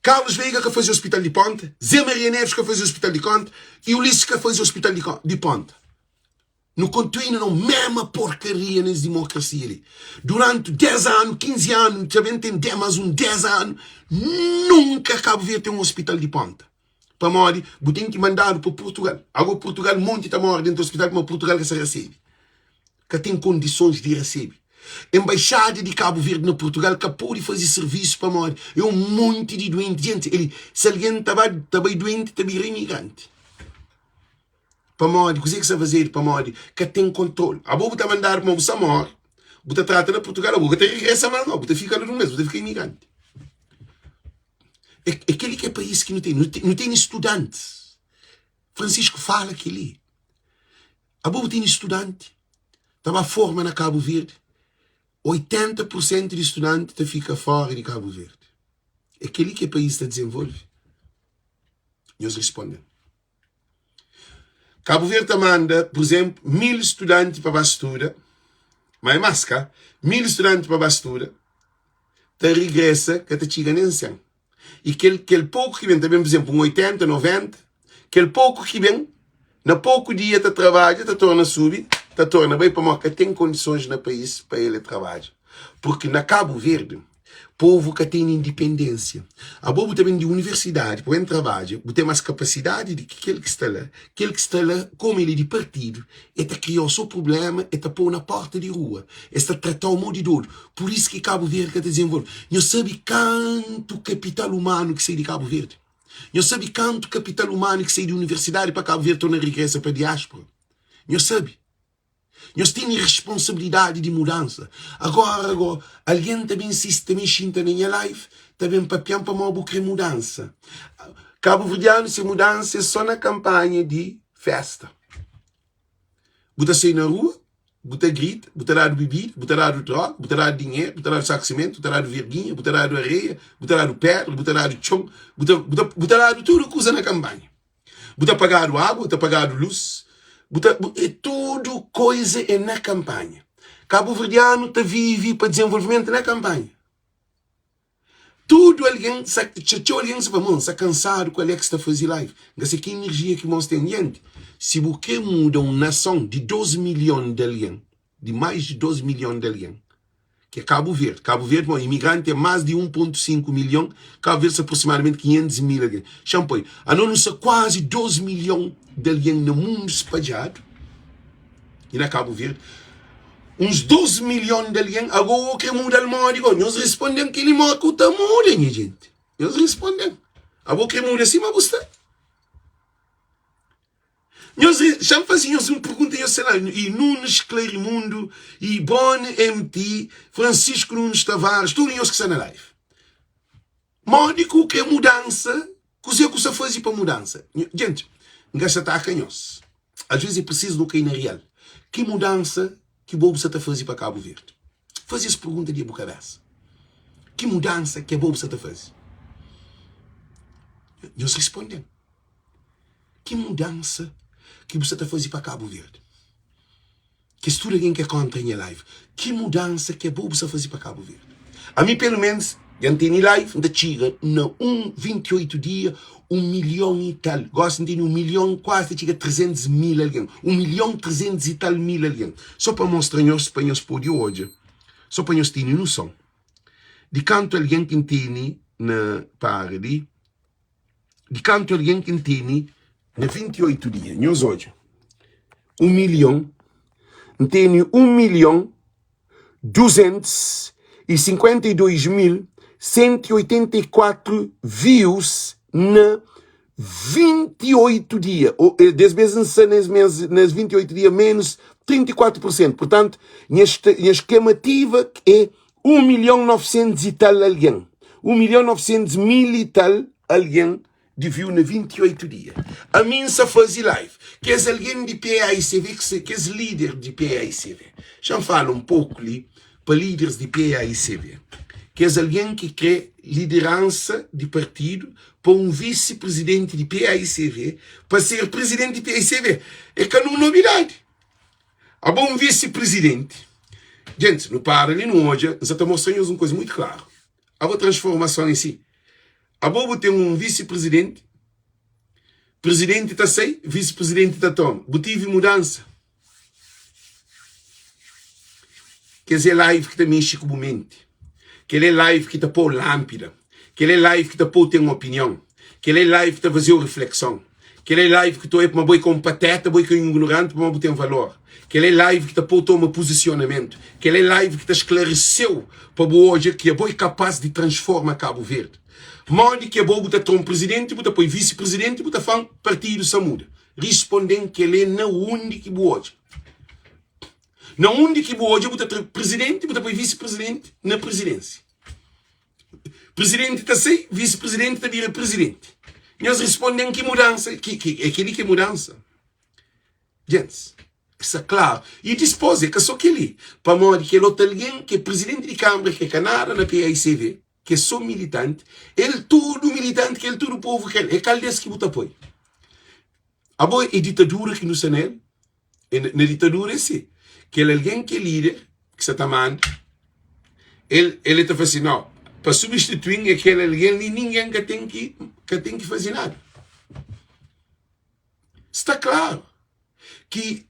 Carlos Veiga que faz o Hospital de Ponte, Zé Maria Neves que faz o Hospital de Conte e Ulisses que faz o Hospital de Ponte. Não continua na mesma porcaria nas democracias ali. Durante 10 anos, 15 anos, também tem mais 10 anos, nunca Cabo Verde tem um Hospital de Ponte. Para morrer, você tem que mandar para Portugal. Agora Portugal, monte está morrendo dentro do hospital, mas Portugal que se recebe. Que tem condições de receber. Embaixada de Cabo Verde na Portugal que pode fazer serviço para morrer. É um monte de doente. Gente, se alguém está bem doente, está bem imigrante. Para morrer, o que você fazer para morrer? Que tem controle. A boa está mandar para você morrer. Você trata na Portugal, a boa está regressa mais não. Você fica no mês, você fica imigrante. Aquele que é país que não tem estudantes. Francisco fala que ali. A boa tem estudante. Estava a forma na Cabo Verde. 80% de estudantes fica fora de Cabo Verde. Aquele que é país está desenvolve. Nós respondemos. Cabo Verde manda, por exemplo, 1000 estudantes para Bastura. Mas é máscara. 1000 estudantes para Bastura. Te regressa que te chega nem ancião. E aquele pouco que vem também, por exemplo, 80, 90, aquele pouco que vem, na pouco dia te trabalha, te torna subir, te torna bem para que tem condições no país para ele trabalhar. Porque na Cabo Verde, povo que tem independência, a povo também de universidade, para ele trabalhar, tem mais capacidade de que aquele que está lá, como ele é de partido, é de criar o seu problema, é de pôr na porta de rua, é de tratar o modo de dor. Por isso que Cabo Verde que desenvolve. Não sabe quanto capital humano que sai de Cabo Verde. Não sabe quanto capital humano que sai de universidade para Cabo Verde torna regressa para a diáspora. Não sabe. Nós temos responsabilidade de mudança. Agora, alguém também insiste, também xinta na minha live, também papião para uma boca mudança. Cabo Verdeano, se mudança é só na campanha de festa. Bota sair na rua, bota grita, bota dar bebida, bota dar droga, bota dar dinheiro, bota dar saco de cimento, bota dar verguinha, bota dar areia, bota dar pedra, bota dar chão, bota dar tudo que usa na campanha. Bota pagar água, bota pagar luz. É tudo coisa é na campanha. Cabo Verdeano está vive para desenvolvimento na campanha. Tudo alguém se cansado com ele que está fazendo live. Mas que energia que nós temos, gente. Se você muda uma nação de 12 milhões de alguém, de mais de 12 milhões de alguém, que é Cabo Verde. Cabo Verde, bom, imigrante é mais de 1,5 milhão, Cabo Verde é aproximadamente 500 mil alguém. Champanhe, a nós quase 12 milhões de alguém no mundo espalhado, e na Cabo Verde, uns 12 milhões de alguém, agora que muda o mundo, nós respondemos que ele muda, minha gente. Nós respondemos. Agora que muda assim, mas você... Nós já fazíamos uma pergunta, e Nunes Clarimundo, e Bon MT, Francisco Nunes Tavares, tudo nós que estão na live. Módico que é mudança, que você faz para mudança. Gente, gasta tá a canhos. Às vezes é preciso do que é na real. Que mudança que bobo você está fazendo para Cabo Verde? Faz essa pergunta de boca cabeça. Que mudança que bobo você está fazendo? Nós respondemos. Que mudança que você está fazendo para Cabo Verde? Que se tudo alguém que conta em live. Que mudança que bobo você fazer para Cabo Verde? A mim, pelo menos, eu tenho live da Chiga, no 28 dias, 1 milhão e tal. Gosto de 1 milhão, quase chega 300 mil alguém. 1 milhão 300 e tal mil alguém. Só para mostrar-nos para nós por hoje. Só para nós terem noção. De quanto alguém que tem na parede, de quanto alguém que tem na 28 dias. Nós hoje. 1 milhão. Tem 1 milhão 252.184 views na 28 dias. 10 vezes nas 28 dias, menos 34%. Portanto, minha estimativa é 1 milhão 900 e tal alguém. 1 milhão 900 mil e tal alguém de view na 28 dias. A mim se faz live. Que é alguém de PAICV, que é líder de PAICV. Já falo um pouco ali para líderes de PAICV. Que é alguém que quer liderança de partido para um vice-presidente de PAICV, para ser presidente de PAICV. É que não é novidade. Há bom vice-presidente. Gente, no para ali no hoje, nós estamos mostrando uma coisa muito clara. Há uma transformação em si. A bobo tem um vice-presidente, presidente está sei, vice-presidente está toma. Tive mudança. Quer dizer, live que está mexe com o mente. Quer é live que está pôr lâmpada. Quer é live que está pôr ter uma opinião. Quer é live que está fazer uma reflexão. Quer é live que estou uma boi com pateta, boi com ignorante, para ter um valor. Quer é live que está pôr um posicionamento. Quer é live que está esclareceu para hoje que é boi capaz de transformar Cabo Verde. Mande que é bom botar um presidente, botar põe vice-presidente, botar fã partido samuda. Respondendo que ele é na onde que hoje. Na onde que hoje botar presidente, botar põe vice-presidente na presidência. Presidente está sei, vice-presidente está dire presidente. Nós respondemos que mudança, que aquele que mudança. Gente, isso é claro. E dispôs que só aquele. Para mande que ele outro alguém que é presidente de Câmara, que é Canara na PAICV. Que sou militante, ele tudo militante, que ele tudo povo que ele, é caldeiro que bota apoio. A boa é ditadura que nos é na ditadura é assim, que ele é alguém que é líder, que se tamando, ele está fazendo assim, não, para substituir aquele alguém, ninguém que tem que fazer nada. Está claro que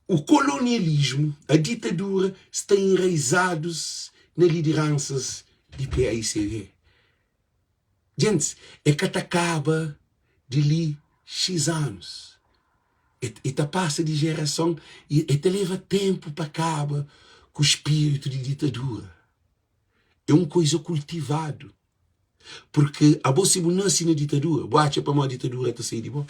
o colonialismo, a ditadura, estão enraizados nas lideranças de PAICV. Gente, é que acaba de li X anos. E passa de geração e te leva tempo para acabar com o espírito de ditadura. É uma coisa cultivado. Porque a boa se nasce na ditadura, boate para uma ditadura está sair de boa.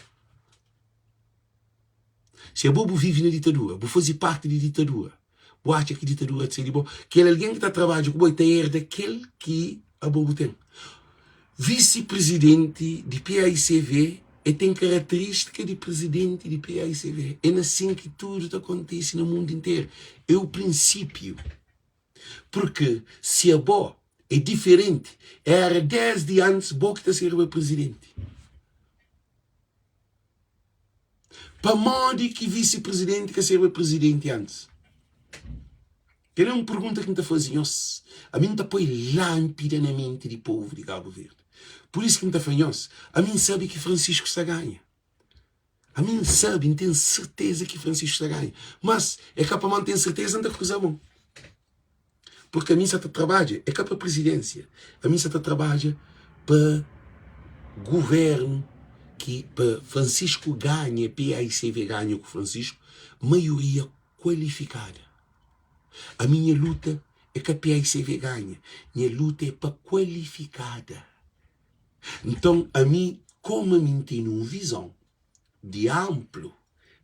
Se a bobo vive na ditadura, vou fazer parte da ditadura. Boate que ditadura de ser bom, que é alguém que está trabalhando com o herda daquele que a bobo tem. Vice-presidente de PAICV tem característica de presidente de PAICV. É assim que tudo acontece no mundo inteiro. É o princípio. Porque se a boa é diferente, era 10 dias antes boa que está sendo presidente. Para modo que vice-presidente que seja presidente antes. Que é uma pergunta que me está fazendo. A mim está põe lâmpada na mente do povo de Cabo Verde. Por isso que me está fazendo. A mim sabe que Francisco está ganha. A mim sabe, tenho certeza que Francisco está ganha. Mas é capaz de ter certeza não está coisa bom. Porque a mim só trabalha, é cá para a presidência. A mim só trabalha para governo, que para Francisco ganha, PAICV ganha com Francisco, maioria qualificada. A minha luta é que a PAICV ganha. Minha luta é para qualificada. Então, a mim, como a mim tenho uma visão de amplo,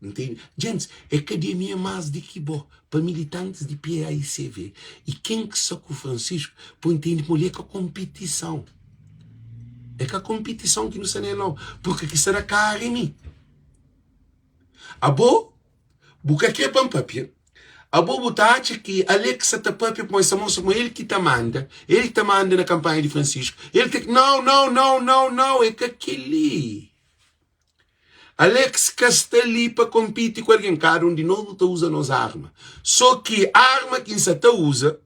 entende? Gente, a academia é mais de que bom para militantes de PAICV. E quem que só com o Francisco, para entender mulher com a competição. É que a competição que não sei não, porque que será cara em mim. A boa, porque aqui é bom papel. A boa botar que Alexa tá papel com essa moça, ele que tá manda na campanha de Francisco. Ele que não, é que aquele Alex que está ali para competir com alguém, cada um de nós não usa nas armas. Só que a arma que você usa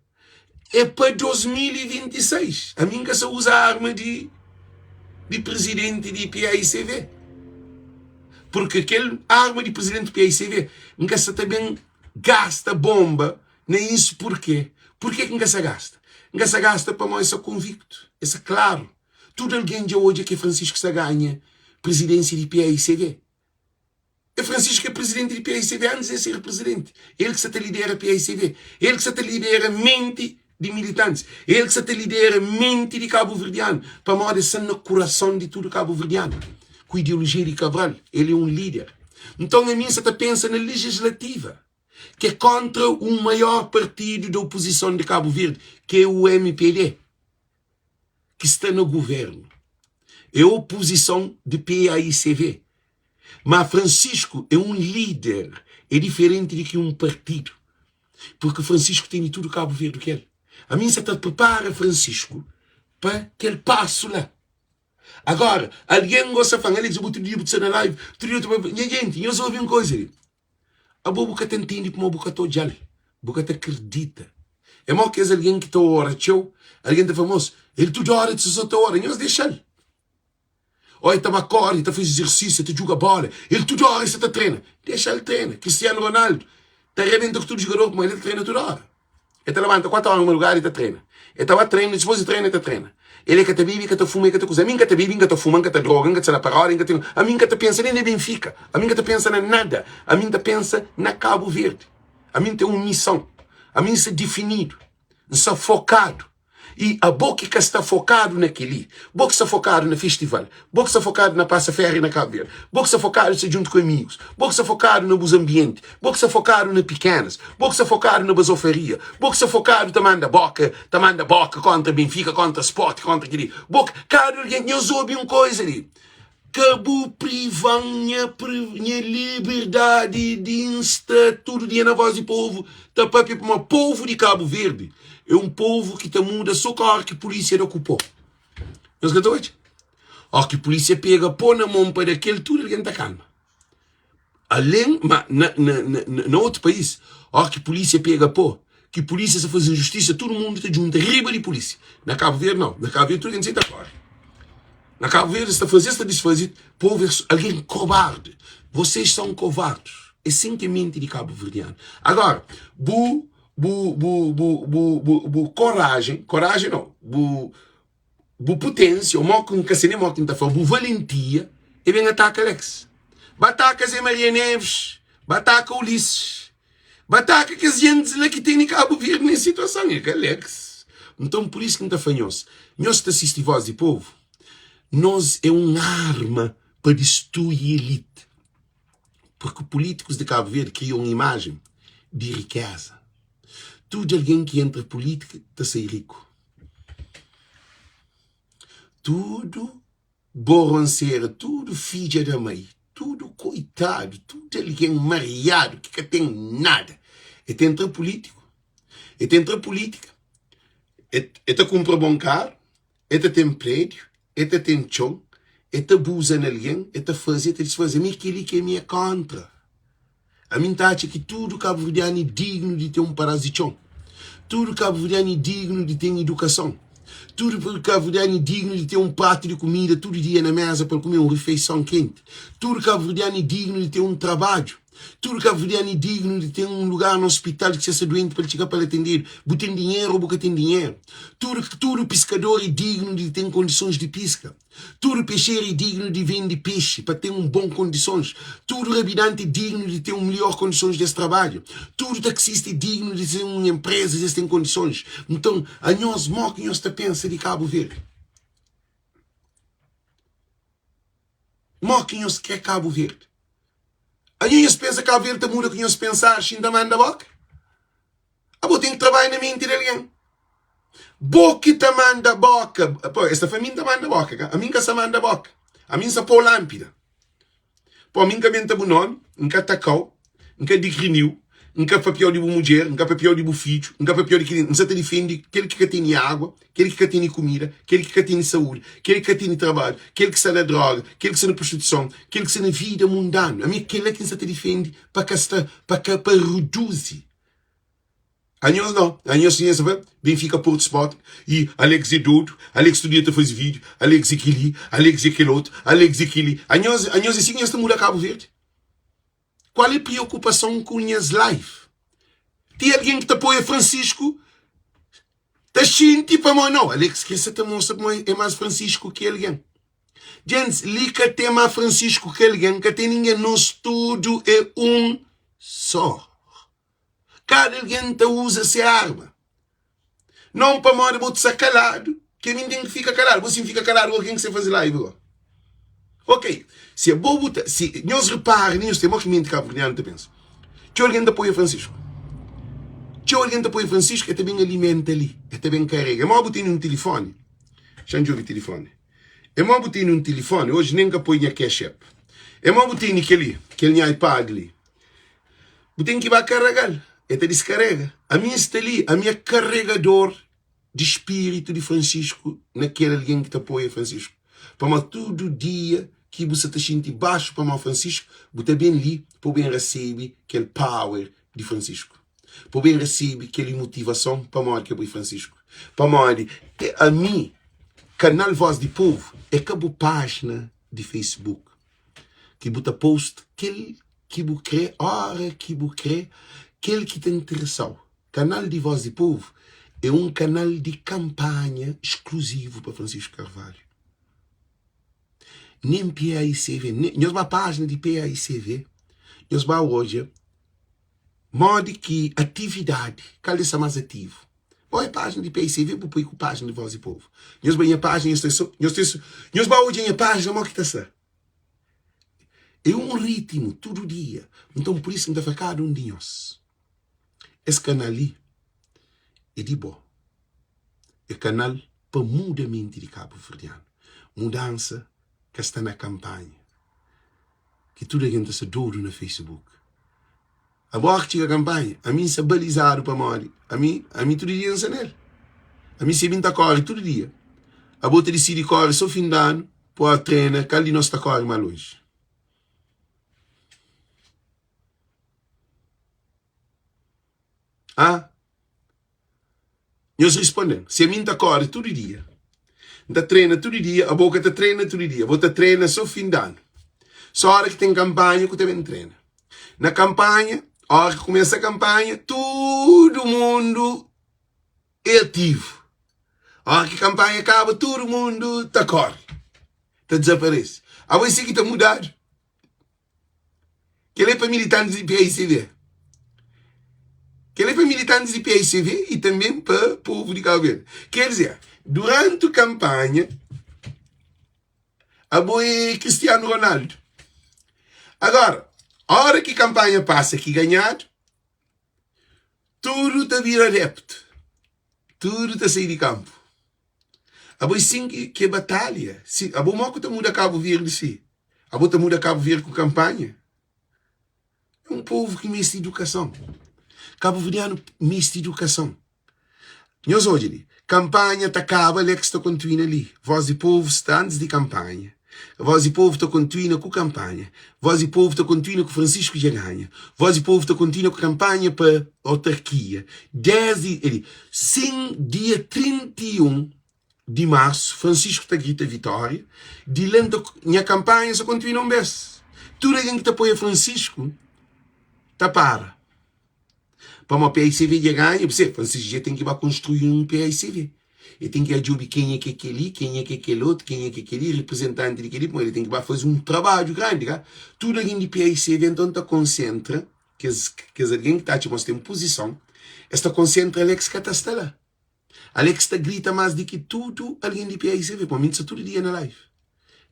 é para 2026. A minha só usa a arma de presidente de PAICV. Porque aquele arma de presidente de PAICV, nunca se também gasta bomba, nem isso por quê? Por que nunca se gasta? Nunca se gasta para nós, isso é convicto, isso é claro. Tudo alguém de hoje é que Francisco se ganha presidência de PAICV. É Francisco que é presidente de PAICV antes de ser presidente. Ele que se lidera a PAICV. Ele que se lidera a mente de militantes. Ele que se lidera a mente de cabo-verdiano. Para modo ser no coração de tudo cabo-verdiano. Com a ideologia de Cabral. Ele é um líder. Então a mim se pensa na legislativa, que é contra o maior partido da oposição de Cabo Verde, que é o MPD, que está no governo. É a oposição de PAICV. Mas Francisco é um líder. É diferente de que um partido. Porque Francisco tem de tudo Cabo Verde que ele. A mim se prepara Francisco para aquele passo lá. Agora, alguém gosta de falar, ele diz, eu vou te dizer na live, gente, eu só ouvi uma coisa ali. A boca te entende como a boca está odiando. A boca te acredita. É mal que é alguém que está ora, tchau, alguém está famoso, ele tudo ora, tu só está ora, e nós deixa ele. Olha, ele está corre, ele está fazendo exercício, ele joga bola, ele tudo ora, ele está treina. Deixa ele treina. Cristiano Ronaldo, está arrebentando com todo jogador, como ele treina toda hora. Ele te levanta 4 horas no meu lugar e te treina. Ele estava treino, depois de treino e te treina. Ele que te vive, que te fuma, que te coisa. A mim que te vive, que te fuma, que te droga, que te na parada, que te... A mim que te pensa nem na Benfica. A mim que te pensa na nada. A mim te pensa na Cabo Verde. A mim tem uma missão. A mim se definido. Se focado. E a boca que está focado naquele. Boca está focado no festival. Boca está focado na passa ferry na Cabo Verde. Boca está focado se junto com amigos. Boca está focado no bus ambiente. Boca está focado na pequenas. Boca está focado na basofaria. Boca está focado também na boca contra Benfica, contra Sport, contra aquele. Boca, cada alguém, eu soube uma coisa ali. Cabo privar minha liberdade de estatuto de na voz do povo. Tá para um povo de Cabo Verde. É um povo que te muda só com a que a polícia ocupou. Não se hoje? A que a polícia pega, põe na mão para aquele, tudo alguém está calma. Além, mas no outro país, a que a polícia pega, pô, que a polícia se faz injustiça, todo mundo está junto, riba de polícia. Na Cabo Verde, não. Na Cabo Verde, tudo alguém se está fora. Na Cabo Verde, está fazendo, está desfazendo, povo, alguém covarde. Vocês são covardes. É simplesmente de Cabo Verdeano. Agora, coragem não, potência, o mal que nunca se nem mal que não está falando, valentia, e vem atacar Alex. Bataca Zé Maria Neves, bataca Ulisses, bataca que as gente lá que tem em Cabo Verde nessa situação, é que Alex. Então por isso que não está fanhoso. Nós está assistindo voz de povo, nós é uma arma para destruir a elite. Porque políticos de Cabo Verde criam uma imagem de riqueza. Tudo alguém que entra em política está a ser rico. Tudo borranceira, tudo filha da mãe, tudo coitado, tudo alguém mareado, que tem nada. E te entra político, e te entra política, e te compra bom carro, e te tem prédio, e te tem chão, e te abusa em alguém, e te fazer, te desfazer, mas aquele que é minha contra. A mim acha que tudo cabo-verdiano é digno de ter um parasitão. Tudo cabo-verdiano é digno de ter educação. Tudo cabo-verdiano é digno de ter um prato de comida todo dia na mesa para comer uma refeição quente. Tudo cabo-verdiano é digno de ter um trabalho. Tudo cabo-verdiano é digno de ter um lugar no hospital que seja doente para chegar para atender. Tem dinheiro ou tem dinheiro. Tudo pescador é digno de ter condições de pesca. Tudo peixeiro é digno de vender peixe para ter bom condições. Tudo rabidante é digno de ter melhor condições desse trabalho. Tudo taxista é digno de ter uma empresa que tem condições. Então, a nós que nós pensa de Cabo Verde. Que nós quer Cabo Verde. A gente pensa que Cabo Verde muda que nós pensar assim da manda boca. A boa tem que trabalhar na mente de alguém. Boca tá manda boca. Pô, esta família tá manda boca. A mim que se manda boca. A mim se pôr lâmpada. Pô, a mim que menta bonão, nunca tacou, nunca digriniu, nunca papel de mulher, nunca papel de filho, nunca papel de que não se defende aquele que tem água, aquele que tem comida, aquele que tem saúde, aquele que tem trabalho, aquele que está na droga, aquele que está na prostituição, aquele que está na vida mundana. A mim aquele que se defende para reduzir. A nós não. A nós ciência Benfica Porto Sport e Alex é doido, Alex estudia a fazer vídeo, Alex é aquele, Alex é aquele outro, Alex é aquele. A nós assim nós estamos a Cabo Verde. Qual é a preocupação com as live? Tem alguém que te apoia Francisco? Tá xinti para mim não. Alex que essa moça é mais Francisco que alguém. Gente, liga tema Francisco que alguém que tem ninguém no estúdio é só. Cada alguém usa essa arma. Não para morrer, vou estar calado. Que ninguém fica calado. Você fica calado, alguém que você faz live agora. Ok. Se é bobo, se nós reparamos, nós temos que mentir cabo-verdiano, te penso. Que alguém apoia Francisco. Que alguém apoia Francisco, é também alimenta ali. É também carrega. É mal botar um telefone. Já não ouvi telefone. É mal botar um telefone. Hoje nem que apoia cash app. É mal botar aquele iPad ali. Botem que vai carregar. Até descarrega. A minha está ali, a minha carregador de espírito de Francisco, naquele alguém que te apoia Francisco. Para todo dia que você te sente baixo para Francisco, você bem ali, para bem receber aquele power de Francisco. Para bem receber aquela motivação para morrer que é Francisco. Para morrer, a mim, canal Voz de Povo, é que a página de Facebook, que você post, que você crê, hora que você crê, aquele que te interessou. Canal de Voz de Povo é um canal de campanha exclusivo para Francisco Carvalho. Nem PAICV, nós uma página de PAICV, nós vamos hoje, modo que atividade, qual é mais ativo? Ou é página de PAICV, ou põe com página de Voz de Povo. Nós vamos a página, nós vamos hoje a página, mas que está é um ritmo, todo dia. Então por isso não está cada de nós. Esse canal ali é de bom. É canal para mudar a mente de Cabo Verdeano. Mudança que está na campanha. Que toda a gente se douro no Facebook. A boa que chega a campanha, a mim se balizado para morrer. A mim todo dia não nele. A mim se vinta corre todo dia. A boa decide corre só fim de ano, para treinar, que ali nós está corre mais longe. Nós respondemos. Se a mim está corre todo dia. Está treina todo dia. A boca está treina todo dia. A boca treina só fim de ano. Só a hora que tem campanha que também treina. Na campanha, a hora que começa a campanha, todo mundo é ativo. A hora que a campanha acaba, todo mundo está corre. Está desaparece. A você que está mudado. Que ele é para militantes de PAICV. Que ele é para militantes de PAICV e também para o povo de Cabo Verde. Quer dizer, durante a campanha, a boa é Cristiano Ronaldo. Agora, a hora que a campanha passa aqui ganhado, tudo está vir adepto. Tudo está sair de campo. A boa sim que é batalha. A boa mal que está muda Cabo Verde, sim. A boa está muda Cabo Verde com campanha. É um povo que mexe de educação. Cabo Verdeano mexe de educação. Nós hoje, campanha está acaba, Alex está continua ali. Voz de Povo está antes de campanha. Voz de Povo está continua com campanha. Voz de Povo está continua com Francisco já ganha. Voz de Povo está continua com campanha para autarquia. Sim, dia 31 de março, Francisco está grita vitória. De lenta, minha campanha só continua um mês. Tudo alguém que te apoia Francisco, tá para uma PICV de ganha, você, Francisco, já tem que construir um PICV. Ele tem que ajudar quem é que aquele, quem é que aquele outro, quem é que aquele, representante daquele, mas ele tem que fazer um trabalho grande, cara. Tudo alguém de PICV, então, tá concentra, que alguém que está em posição, está concentra Alex que está lá. Alex está grita mais do que tudo alguém de PICV, para mim, isso todo dia na live.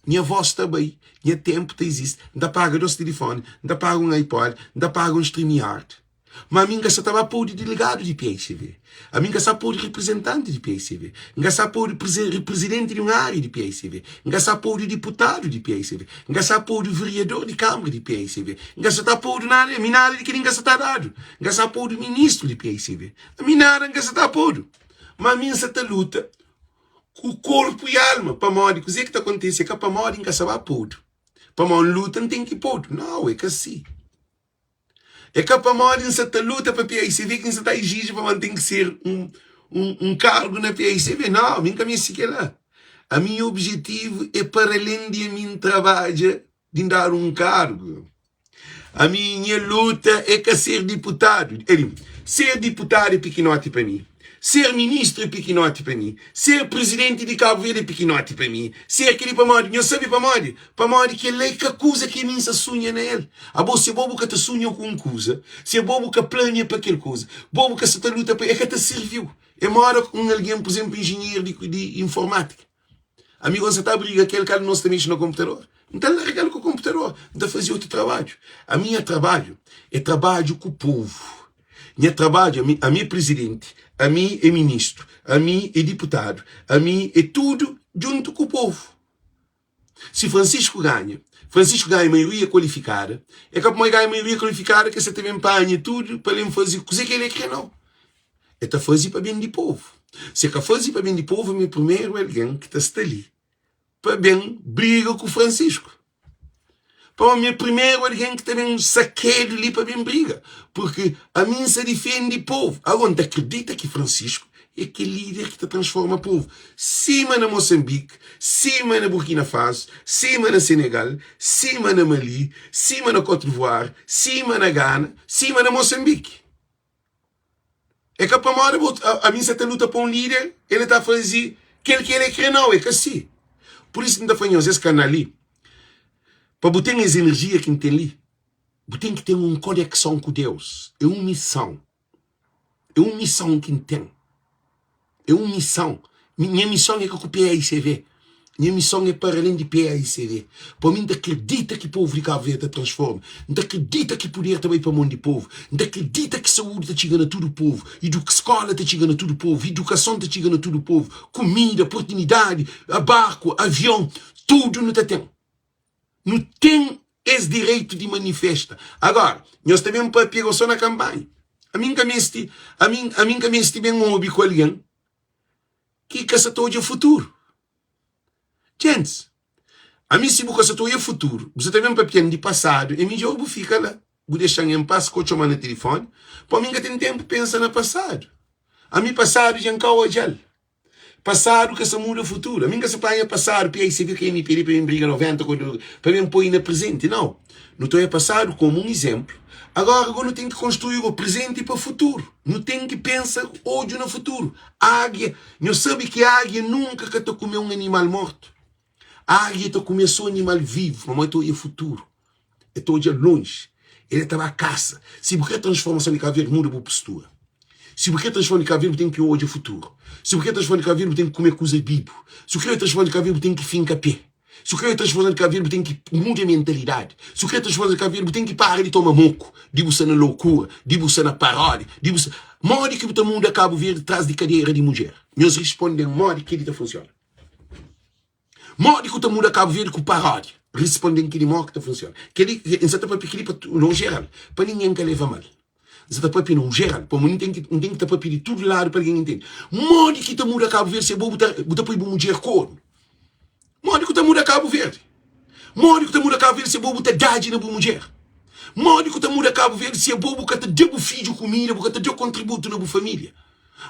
Minha voz está bem, minha tempo está existe, ainda paga dois telefone, ainda paga um iPod, ainda paga um StreamYard. Mas a mim que estava por delegado de PICV. A mim que estava por representante de PICV. Que estava por presidente de uma área de PICV. Que estava por deputado de PICV. Que estava por vereador de Câmara de PICV. Que estava por nada de que ninguém está dado. Que estava por ministro de PICV. A mim nada que está por. Mas a mim está luta com o corpo e a alma. Para morrer, o que está acontecendo é que para morrer que estava por. Para morrer luta não tem que pôr. Não, é que assim. É que para morrer nessa luta para a PICV, que está exige para manter que ser um cargo na PICV. Não, a minha caminho é lá. A meu objetivo é para além de mim trabalho de dar um cargo. A minha luta é que ser deputado. Ser deputado é pequenote para mim. Ser ministro é pequenote para mim. Ser presidente de Cabo Verde é pequenote para mim. Ser aquele para morrer. Eu sei para morrer que ele é que coisa que nem se sonha nele. A boa se bobo que te sonha com uma coisa. Se é bobo que planeia para aquela coisa. Bobo que se te luta para é que te serviu. É mora com alguém, por exemplo, engenheiro de informática. Amigo, você está a briga aquele cara não se mexe no computador. Então larga com o computador. Então fazer outro trabalho. A minha trabalho é trabalho com o povo. Minha trabalho, a minha presidente, a mim é ministro, a mim é deputado, a mim é tudo junto com o povo. Se Francisco ganha maioria qualificada, é que a maioria qualificada que você também empanha tudo para ele fazer coisa que ele quer não. É para fazer para bem do povo. Se é que fazer para bem do povo, meu primeiro é alguém que está ali. Para bem, briga com o Francisco. Para o meu primeiro alguém que também saqueiro ali para bem briga. Porque a mim se defende o povo. Agora, acredita que Francisco é aquele líder que te transforma o povo. Cima na Moçambique, cima na Burkina Faso, cima na Senegal, cima na Mali, cima na Côte d'Ivoire, cima na Ghana, cima na Moçambique. É que para a mim se te luta para um líder, ele está a fazer aquilo que ele quer não, é que assim. Por isso que não está fazendo esse canal ali. Para botar as energias que tem ali, tem que ter uma conexão com Deus. É uma missão. É uma missão que tem. É uma missão. Minha missão é com o PICV. Minha missão é para além de PICV. Para mim, acredita que o povo de Cabo Verde te transforma. Não acredita que poder também para o mundo do povo. Não acredita que saúde está chegando a todo o povo. Escola está chegando a todo o povo. Educação está chegando a todo o povo. Comida, oportunidade, barco, avião, tudo não tem. Não tem esse direito de manifesta. Agora, nós também para pegar só na campanha. A mim que estive um hobby com alguém que caça todo o futuro. Gente, a mim se você caça todo o futuro, você também para pegar de passado, e mim jogo fica lá. Vou deixar em paz, com o no telefone, para mim que tem tempo pensa no passado. A mim passado já não é gel. Passado que se muda o futuro. A mim que se paga passado, aí você viu que me pedi para mim briga 90, para mim pôr na presente. Não. Não estou a passado como um exemplo. Agora não tem que construir o presente para o futuro. Não tem que pensar hoje no futuro. A águia, não sabe que a águia nunca que comer um animal morto. A águia comer só um animal vivo, mas estou a futuro. Estou a longe. Ele estava a caça. Se você a transformação de Cabo Verde muda a postura. Se você transforma de Cabo Verde, tem que ir hoje ao futuro. Se você transforma de Cabo Verde, tem que comer coisa bibo. Se você transforma de Cabo Verde, tem que fincar a pé. Se você transforma de Cabo Verde, tem que mudar a mentalidade. Se você transforma de Cabo Verde, tem que parar de tomar moco, de você na loucura, de você na paródia, de você... Modo que o mundo a Cabo Verde traz de cadeira de mulher. Nós respondemos modo que ele funciona. Modo que o mundo a Cabo Verde com paródia. Respondendo que ele modo que funciona. Que ele, em certa parte, não geral, para ninguém que leva mal. Você está para não geral, para não tem que estar para de todo lado para ninguém entender. Modo que o mundo a Cabo Verde se botar para ir mulher corno. Modo que o mundo a Cabo Verde. Modo que o mundo a Cabo Verde se botar idade na mulher. Modo que o mundo a Cabo Verde se bobo que te deu filho comida, porque te deu contributo na família.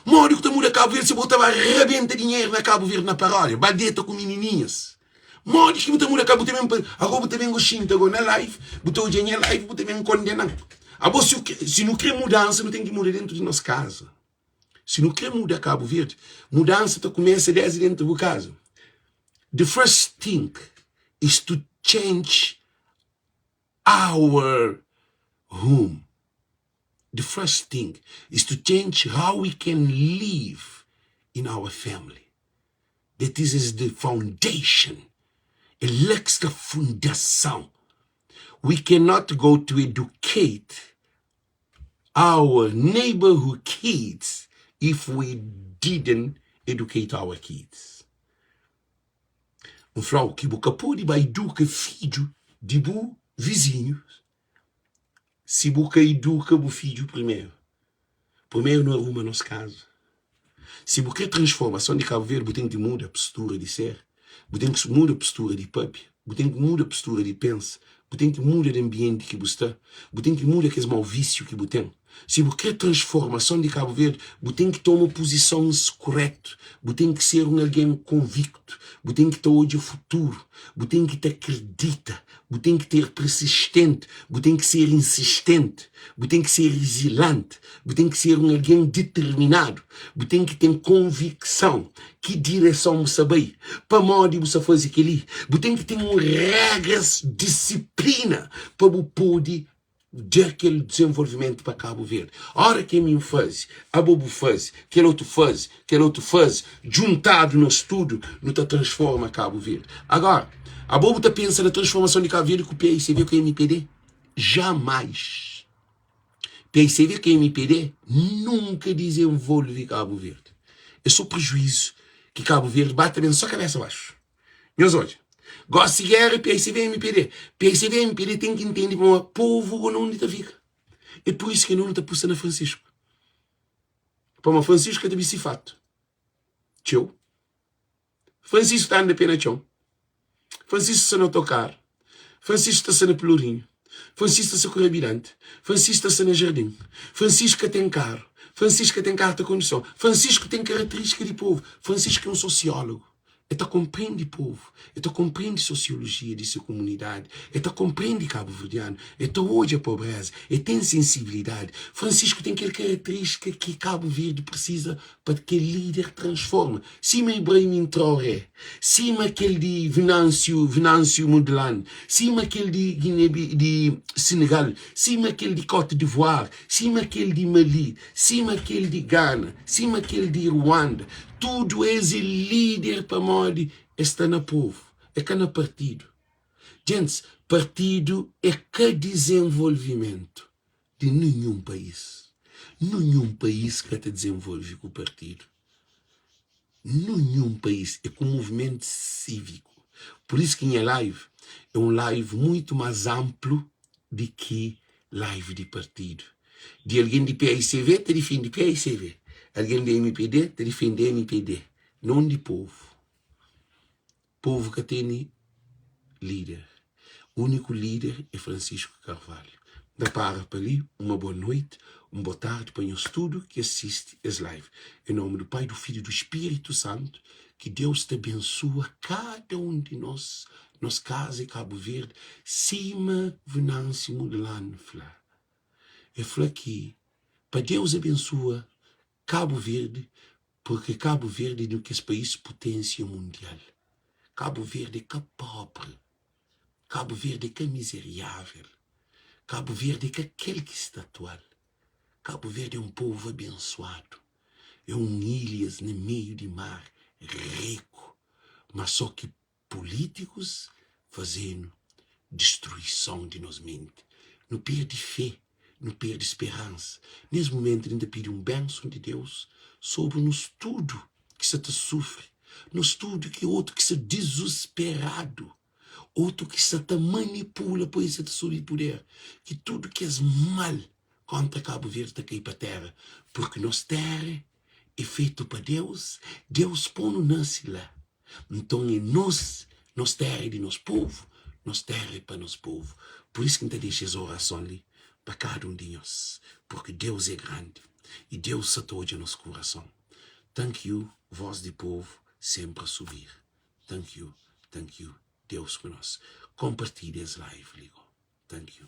Modo que o mundo a Cabo Verde se botar arrebenta dinheiro na Cabo Verde na paródia, badeta com menininhas. Modo que o mundo a Cabo Verde agora também gostinho agora na live, botou o dinheiro na live, botou também condenando. Agora, se não quer mudança, não tem que mudar dentro de nossa casa. Se não quer mudar Cabo Verde, mudança começa desde dentro da casa. The first thing is to change our home. The first thing is to change how we can live in our family. That this is the foundation. Elects the fundação. We cannot go to educate our neighborhood kids if we didn't educate our kids. Frau que boca pode vai educar filho de bu vizinho. Se boca educa o filho primeiro. Primeiro não arruma nossa casa. Se você quer transformação de Cabo Verde, você tem que mudar a postura de ser. Você tem que mudar a postura de papi. Você tem que mudar a postura de pensa. Você tem que mudar o ambiente que você está. Você tem que mudar aqueles mau vícios que você tem. Se você quer transformação de Cabo Verde, você tem que tomar posições corretas. Você tem que ser alguém convicto. Você tem que ter hoje o futuro. Você tem que ter acredita. Você tem que ter persistente. Você tem que ser insistente. Você tem que ser resiliente. Você tem que ser alguém determinado. Você tem que ter convicção. Que direção você sabe? Para modo você fazer aquilo. Você tem que ter regras, disciplina para você poder de aquele desenvolvimento para Cabo Verde. A hora que mim faz, a bobo faz, aquele outro faz, juntado no estudo, não te transforma Cabo Verde. Agora, a bobo tá pensa na transformação de Cabo Verde com o PICV com o MPD? Jamais. PICV com o MPD nunca desenvolve Cabo Verde. É só prejuízo que Cabo Verde bate bem só cabeça abaixo. Meus olhos. Gosto de guerra, PICV e MPD. PICV e MPD tem que entender como o povo não está fica. É por isso que não está puxando a Francisco. Para uma Francisco é de bicifato. Tchau. Francisco está andando pena tchau. Francisco está no tocar. Francisco está no pelourinho. Francisco está no corribirante. Francisco está no jardim. Francisco tem carro. Francisco tem carta de condução. Francisco tem característica de povo. Francisco é um sociólogo. Ele compreende povo, ele compreende sociologia de sua comunidade, ele compreende Cabo Verdeano, ele hoje a pobreza, ele tem sensibilidade. Francisco tem aquela característica que Cabo Verde precisa para que o líder transforme. Cima Ibrahim Traoré, cima aquele de Venâncio Modelano, cima aquele de Guiné, de Senegal, cima aquele de Côte d'Ivoire, cima aquele de Mali, cima aquele de Ghana, cima aquele de Ruanda. Tudo esse líder para modo está no povo, é que no partido. Gente, partido é que desenvolvimento de nenhum país. Nenhum país que te desenvolve com o partido. Nenhum país é com o movimento cívico. Por isso que minha live é um live muito mais amplo do que live de partido. De alguém de PICV te defende PICV. Alguém de MPD te defende MPD. Não de povo. Povo que tem líder. O único líder é Francisco Carvalho. Da para ali, uma boa noite, uma boa tarde para o estudo que assiste as lives. Em nome do Pai, do Filho e do Espírito Santo, que Deus te abençoe cada um de nós, nossa casa em Cabo Verde, cima Venâncio Modelano, Flá. É Flá que, para Deus abençoe Cabo Verde, porque Cabo Verde é do que esse país potência mundial. Cabo Verde é que é pobre. Cabo Verde é que é miserável. Cabo Verde é que é aquele que está atual. Cabo Verde é um povo abençoado. É ilhas no meio de mar, rico. Mas só que políticos fazendo destruição de nossa mente. Não perde fé. Não perde esperança. Nesse momento ainda pede bênção de Deus sobre nos tudo que se te sofre, nos tudo que outro que se desesperado, outro que se te manipula por isso te subir poder, que tudo que é mal contra Cabo Verde está cair para a terra, porque nossa terra é feito para Deus, Deus põe-nos lá. Então é nossa terra é de nosso povo, nossa terra é para nosso povo. Por isso que a gente deixa essa oração ali para cada um de nós, porque Deus é grande e Deus se atoja no nosso coração. Thank you, voz de povo, sempre a subir. Thank you, Deus conosco. Compartilhe as lives, ligo. Thank you.